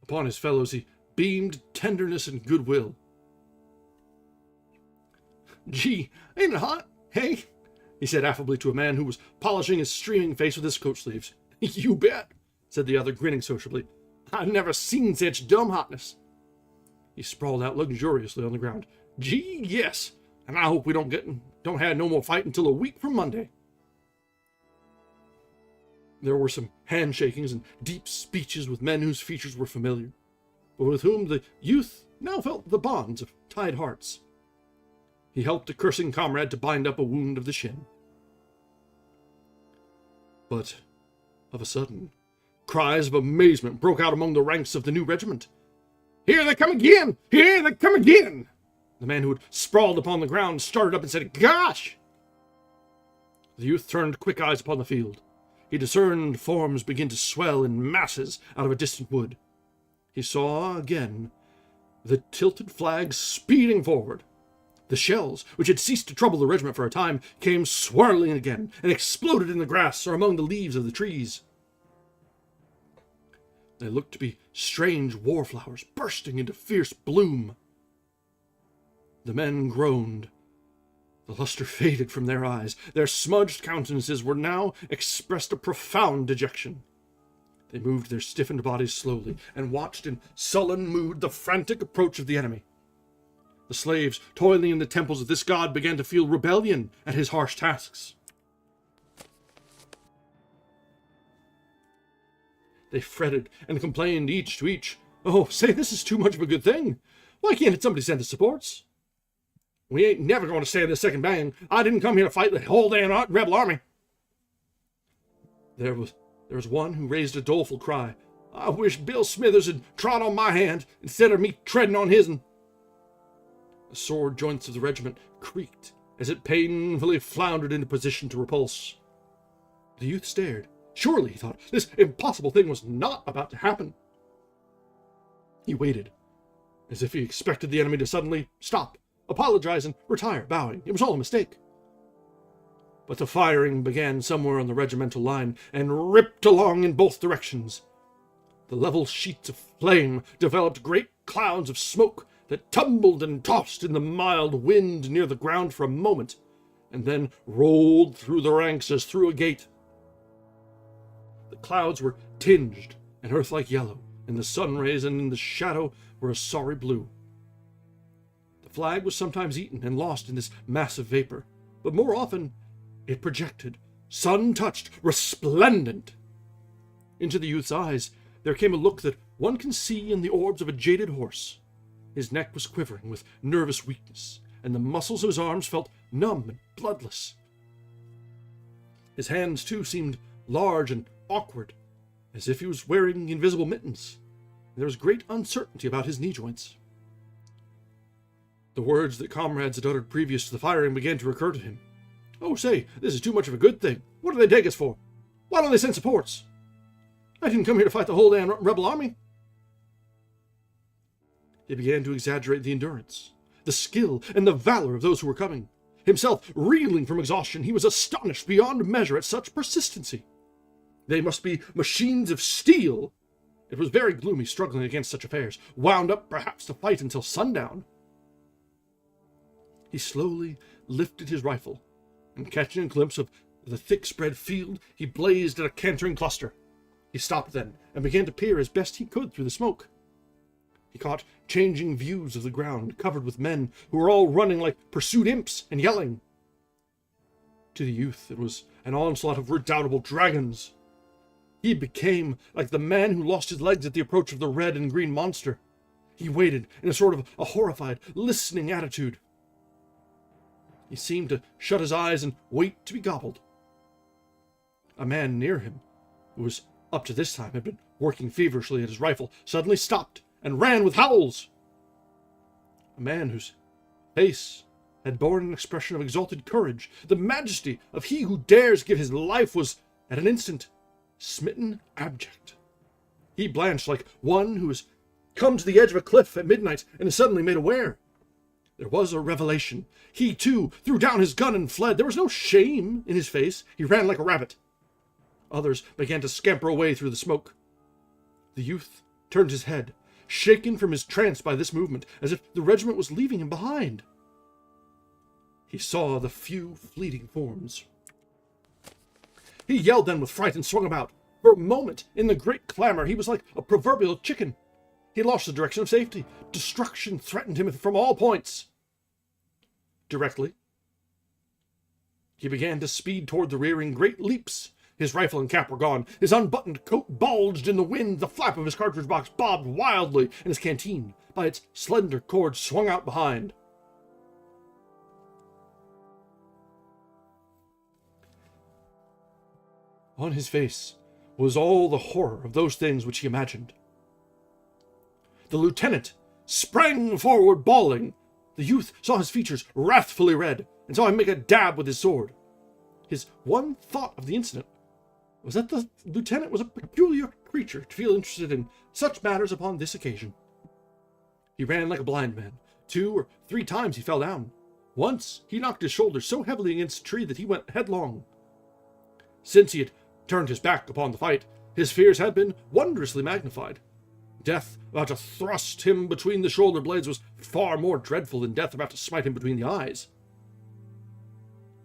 Upon his fellows he beamed tenderness and goodwill. "Gee, ain't it hot, hey?" he said affably to a man who was polishing his streaming face with his coat sleeves. "You bet," said the other, grinning sociably. "I've never seen such dumb hotness." He sprawled out luxuriously on the ground. "Gee, yes, and I hope we don't have no more fight until a week from Monday." There were some handshakings and deep speeches with men whose features were familiar, but with whom the youth now felt the bonds of tied hearts. He helped a cursing comrade to bind up a wound of the shin. But, of a sudden, cries of amazement broke out among the ranks of the new regiment. "Here they come again! Here they come again!" The man who had sprawled upon the ground started up and said, "Gosh!" The youth turned quick eyes upon the field. He discerned forms begin to swell in masses out of a distant wood. He saw again the tilted flag speeding forward. The shells, which had ceased to trouble the regiment for a time, came swirling again and exploded in the grass or among the leaves of the trees. They looked to be strange war flowers bursting into fierce bloom. The men groaned. The luster faded from their eyes. Their smudged countenances were now expressed a profound dejection. They moved their stiffened bodies slowly, and watched in sullen mood the frantic approach of the enemy. The slaves toiling in the temples of this god began to feel rebellion at his harsh tasks. They fretted and complained each to each. "Oh, say, this is too much of a good thing. Why can't somebody send us supports? We ain't never going to stand this second bang. I didn't come here to fight the whole damn rebel army." There was one who raised a doleful cry. "I wish Bill Smithers had trod on my hand instead of me treading on his'n." The sword joints of the regiment creaked as it painfully floundered into position to repulse. The youth stared. Surely, he thought, this impossible thing was not about to happen. He waited, as if he expected the enemy to suddenly stop, apologize, and retire, bowing. It was all a mistake. But the firing began somewhere on the regimental line and ripped along in both directions. The level sheets of flame developed great clouds of smoke that tumbled and tossed in the mild wind near the ground for a moment, and then rolled through the ranks as through a gate. The clouds were tinged and earth-like yellow, and the sun rays and in the shadow were a sorry blue. The flag was sometimes eaten and lost in this massive vapor, but more often it projected, sun-touched, resplendent. Into the youth's eyes there came a look that one can see in the orbs of a jaded horse. His neck was quivering with nervous weakness, and the muscles of his arms felt numb and bloodless. His hands, too, seemed large and awkward, as if he was wearing invisible mittens. There was great uncertainty about his knee joints. The words that comrades had uttered previous to the firing began to recur to him. "Oh, say, this is too much of a good thing. What do they take us for? Why don't they send supports? I didn't come here to fight the whole damn rebel army." He began to exaggerate the endurance, the skill, and the valor of those who were coming. Himself reeling from exhaustion, he was astonished beyond measure at such persistency. They must be machines of steel. It was very gloomy struggling against such affairs, wound up perhaps to fight until sundown. He slowly lifted his rifle, and catching a glimpse of the thick-spread field, he blazed at a cantering cluster. He stopped then, and began to peer as best he could through the smoke. He caught changing views of the ground, covered with men who were all running like pursued imps and yelling. To the youth, it was an onslaught of redoubtable dragons. He became like the man who lost his legs at the approach of the red and green monster. He waited in a sort of a horrified, listening attitude. He seemed to shut his eyes and wait to be gobbled. A man near him, who was up to this time had been working feverishly at his rifle, suddenly stopped and ran with howls. A man whose face had borne an expression of exalted courage, the majesty of he who dares give his life, was at an instant smitten abject. He blanched like one who has come to the edge of a cliff at midnight and is suddenly made aware. There was a revelation. He, too, threw down his gun and fled. There was no shame in his face. He ran like a rabbit. Others began to scamper away through the smoke. The youth turned his head, shaken from his trance by this movement, as if the regiment was leaving him behind. He saw the few fleeting forms. He yelled then with fright and swung about. For a moment, in the great clamor, he was like a proverbial chicken. He lost the direction of safety. Destruction threatened him from all points. Directly, he began to speed toward the rear in great leaps. His rifle and cap were gone. His unbuttoned coat bulged in the wind. The flap of his cartridge box bobbed wildly, and his canteen, by its slender cord, swung out behind. On his face was all the horror of those things which he imagined. The lieutenant sprang forward, bawling. The youth saw his features wrathfully red, and saw him make a dab with his sword. His one thought of the incident was that the lieutenant was a peculiar creature to feel interested in such matters upon this occasion. He ran like a blind man. 2 or 3 times he fell down. Once he knocked his shoulder so heavily against a tree that he went headlong. Since he had turned his back upon the fight, his fears had been wondrously magnified. Death about to thrust him between the shoulder blades was far more dreadful than death about to smite him between the eyes.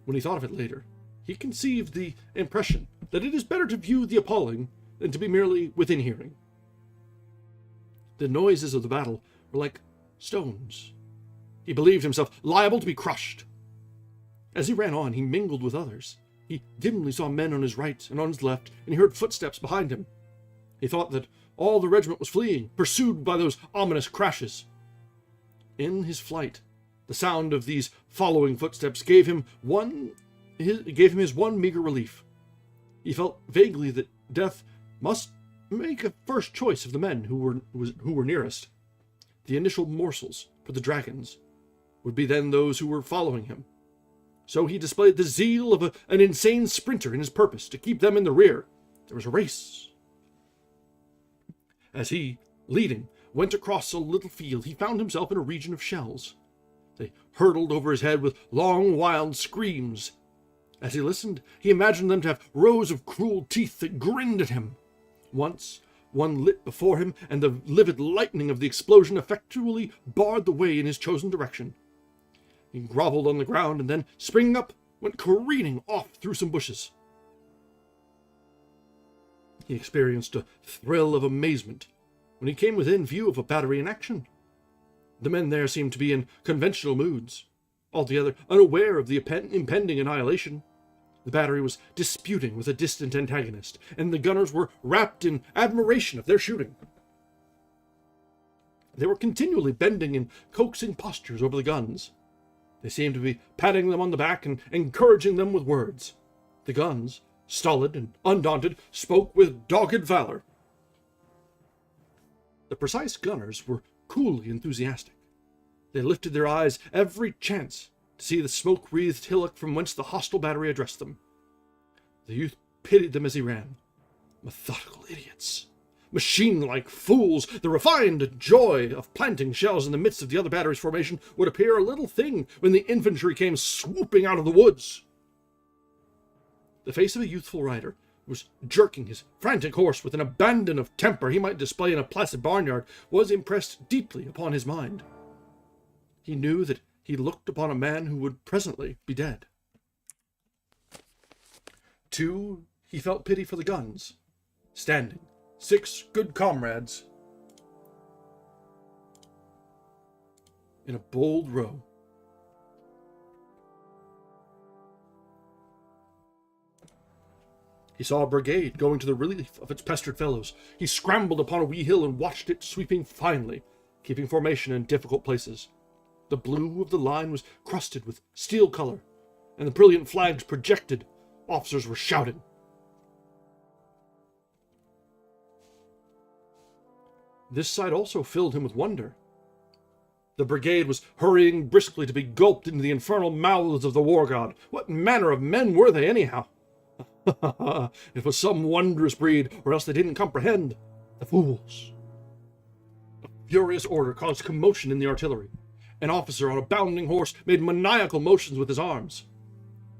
When he thought of it later, he conceived the impression that it is better to view the appalling than to be merely within hearing. The noises of the battle were like stones. He believed himself liable to be crushed. As he ran on, he mingled with others. He dimly saw men on his right and on his left, and he heard footsteps behind him. He thought that all the regiment was fleeing, pursued by those ominous crashes. In his flight, the sound of these following footsteps gave him his one meager relief. He felt vaguely that death must make a first choice of the men who were nearest. The initial morsels for the dragons would be then those who were following him. So he displayed the zeal of an insane sprinter in his purpose to keep them in the rear. There was a race. As he, leading, went across a little field, he found himself in a region of shells. They hurtled over his head with long, wild screams. As he listened, he imagined them to have rows of cruel teeth that grinned at him. Once, one lit before him, and the livid lightning of the explosion effectually barred the way in his chosen direction. He groveled on the ground, and then, springing up, went careening off through some bushes. He experienced a thrill of amazement when he came within view of a battery in action. The men there seemed to be in conventional moods, altogether unaware of the impending annihilation. The battery was disputing with a distant antagonist, and the gunners were wrapped in admiration of their shooting. They were continually bending in coaxing postures over the guns. They seemed to be patting them on the back and encouraging them with words. The guns, stolid and undaunted, spoke with dogged valor. The precise gunners were coolly enthusiastic. They lifted their eyes every chance to see the smoke-wreathed hillock from whence the hostile battery addressed them. The youth pitied them as he ran. Methodical idiots! Machine-like fools! The refined joy of planting shells in the midst of the other battery's formation would appear a little thing when the infantry came swooping out of the woods. The face of a youthful rider, who was jerking his frantic horse with an abandon of temper he might display in a placid barnyard, was impressed deeply upon his mind. He knew that he looked upon a man who would presently be dead. 2, he felt pity for the guns, standing, 6 good comrades, in a bold row. He saw a brigade going to the relief of its pestered fellows. He scrambled upon a wee hill and watched it sweeping finely, keeping formation in difficult places. The blue of the line was crusted with steel color, and the brilliant flags projected. Officers were shouting. This sight also filled him with wonder. The brigade was hurrying briskly to be gulped into the infernal mouths of the war god. What manner of men were they, anyhow? It was some wondrous breed, or else they didn't comprehend. The fools. A furious order caused commotion in the artillery. An officer on a bounding horse made maniacal motions with his arms.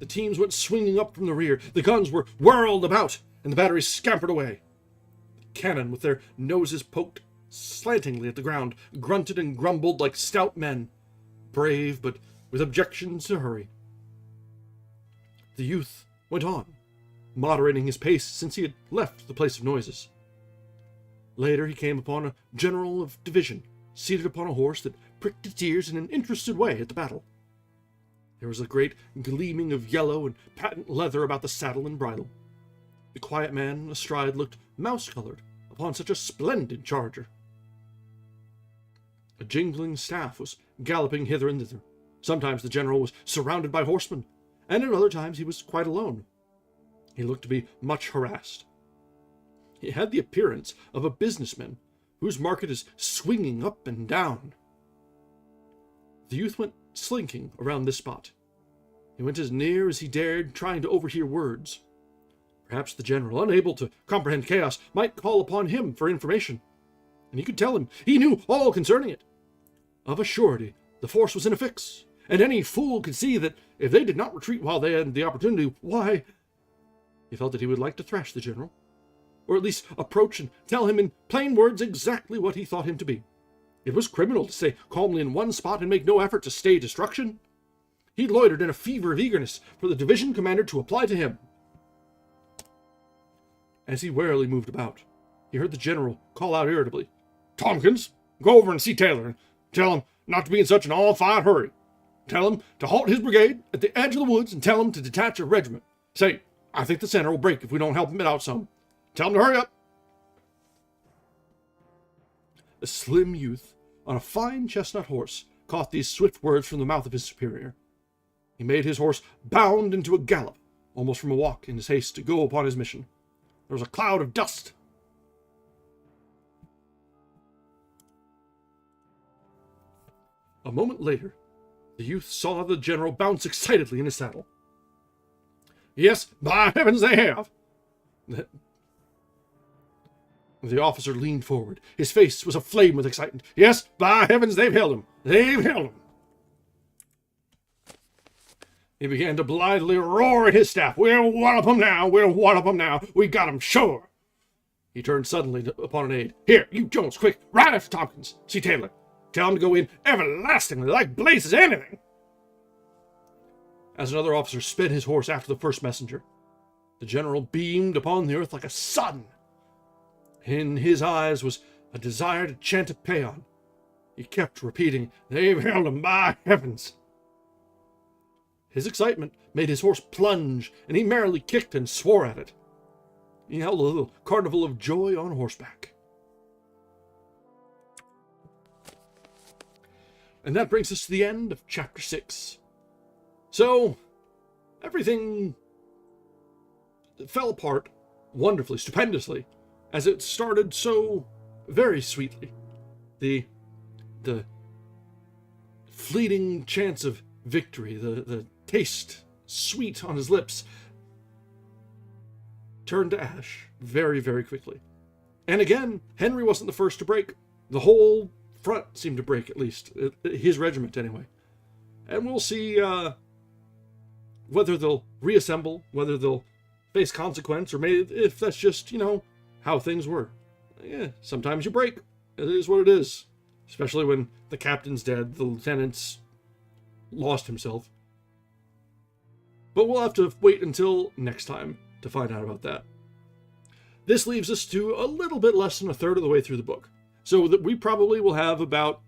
The teams went swinging up from the rear. The guns were whirled about, and the batteries scampered away. The cannon, with their noses poked slantingly at the ground, grunted and grumbled like stout men, brave but with objections to hurry. The youth went on, moderating his pace since he had left the place of noises. Later he came upon a general of division, seated upon a horse that pricked its ears in an interested way at the battle. There was a great gleaming of yellow and patent leather about the saddle and bridle. The quiet man astride looked mouse-colored upon such a splendid charger. A jingling staff was galloping hither and thither. Sometimes the general was surrounded by horsemen, and at other times he was quite alone. He looked to be much harassed. He had the appearance of a businessman whose market is swinging up and down. The youth went slinking around this spot. He went as near as he dared, trying to overhear words. Perhaps the general, unable to comprehend chaos, might call upon him for information, and he could tell him he knew all concerning it. Of a surety, the force was in a fix, and any fool could see that if they did not retreat while they had the opportunity, why... He felt that he would like to thrash the general, or at least approach and tell him in plain words exactly what he thought him to be. It was criminal to stay calmly in one spot and make no effort to stay destruction. He loitered in a fever of eagerness for the division commander to apply to him. As he warily moved about, he heard the general call out irritably, "Tompkins, go over and see Taylor and tell him not to be in such an all-fired hurry. Tell him to halt his brigade at the edge of the woods and tell him to detach a regiment. Say, I think the center will break if we don't help him out some. Tell him to hurry up." A slim youth on a fine chestnut horse caught these swift words from the mouth of his superior. He made his horse bound into a gallop, almost from a walk, in his haste to go upon his mission. There was a cloud of dust. A moment later, the youth saw the general bounce excitedly in his saddle. "Yes, by heavens they have!" The officer leaned forward. His face was aflame with excitement. "Yes, by heavens, they've held him! They've held him!" He began to blithely roar at his staff. "We'll wallop 'em now! We'll wallop 'em now! We got 'em, sure!" He turned suddenly upon an aide. "Here, you Jones, quick! Ride after Tompkins! See Taylor! Tell him to go in everlastingly, like blazes anything!" As another officer sped his horse after the first messenger, the general beamed upon the earth like a sun. In his eyes was a desire to chant a paean. He kept repeating, "They've held him, by heavens!" His excitement made his horse plunge, and he merrily kicked and swore at it. He held a little carnival of joy on horseback. And that brings us to the end of Chapter 6. So, everything fell apart wonderfully, stupendously, as it started so very sweetly. The fleeting chance of victory, the taste sweet on his lips, turned to ash very, very quickly. And again, Henry wasn't the first to break. The whole front seemed to break, at least. His regiment, anyway. And we'll see whether they'll reassemble, whether they'll face consequence, or maybe if that's just, how things were. Yeah, sometimes you break. It is what it is. Especially when the captain's dead, the lieutenant's lost himself. But we'll have to wait until next time to find out about that. This leaves us to a little bit less than a third of the way through the book. So that we probably will have about,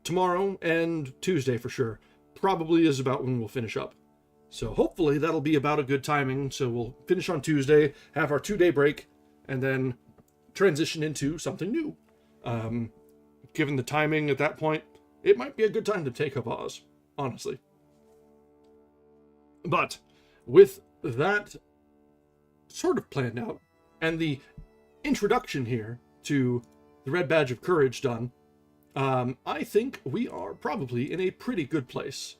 tomorrow and Tuesday for sure. Probably is about when we'll finish up. So hopefully that'll be about a good timing. So we'll finish on Tuesday, have our 2-day break, and then transition into something new. Given the timing at that point, it might be a good time to take up Oz, honestly. But with that sort of planned out, and the introduction here to the Red Badge of Courage done, I think we are probably in a pretty good place.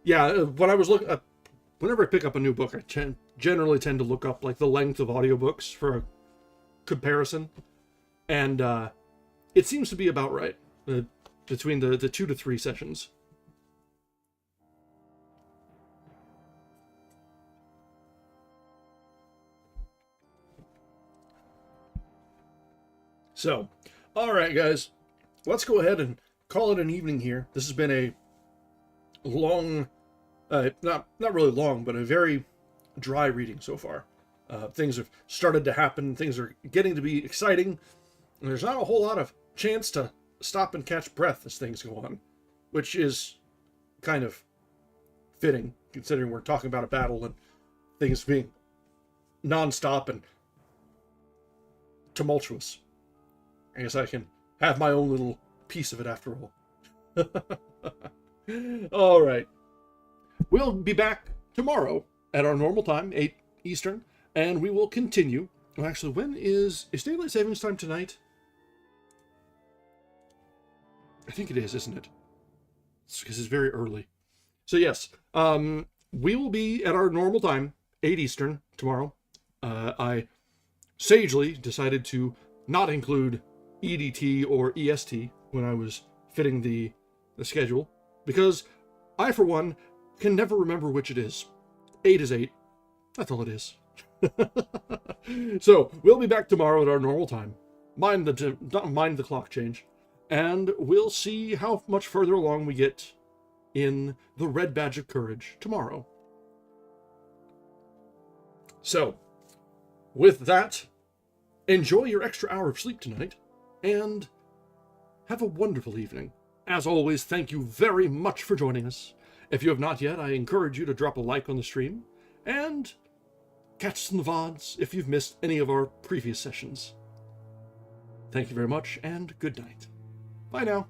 Yeah, when I was looking, whenever I pick up a new book, I generally tend to look up like the length of audiobooks for a comparison, and it seems to be about right between the 2 to 3 sessions. So, all right, guys, let's go ahead and call it an evening here. This has been a long, not really long, but a very dry reading so far. Things have started to happen. Things are getting to be exciting. And there's not a whole lot of chance to stop and catch breath as things go on, which is kind of fitting, considering we're talking about a battle and things being nonstop and tumultuous. I guess I can have my own little piece of it after all. All right. We'll be back tomorrow at our normal time, 8 Eastern, and we will continue. Well, actually, when is Daylight Savings Time tonight? I think it is, isn't it? Because it's very early. So yes, we will be at our normal time, 8 Eastern, tomorrow. I sagely decided to not include EDT or EST when I was fitting the schedule, because I, for one, can never remember which it is. 8 is 8. That's all it is. So, we'll be back tomorrow at our normal time. Mind the clock change. And we'll see how much further along we get in the Red Badge of Courage tomorrow. So, with that, enjoy your extra hour of sleep tonight, and have a wonderful evening. As always, thank you very much for joining us. If you have not yet, I encourage you to drop a like on the stream, and catch us in the VODs if you've missed any of our previous sessions. Thank you very much, and good night. Bye now.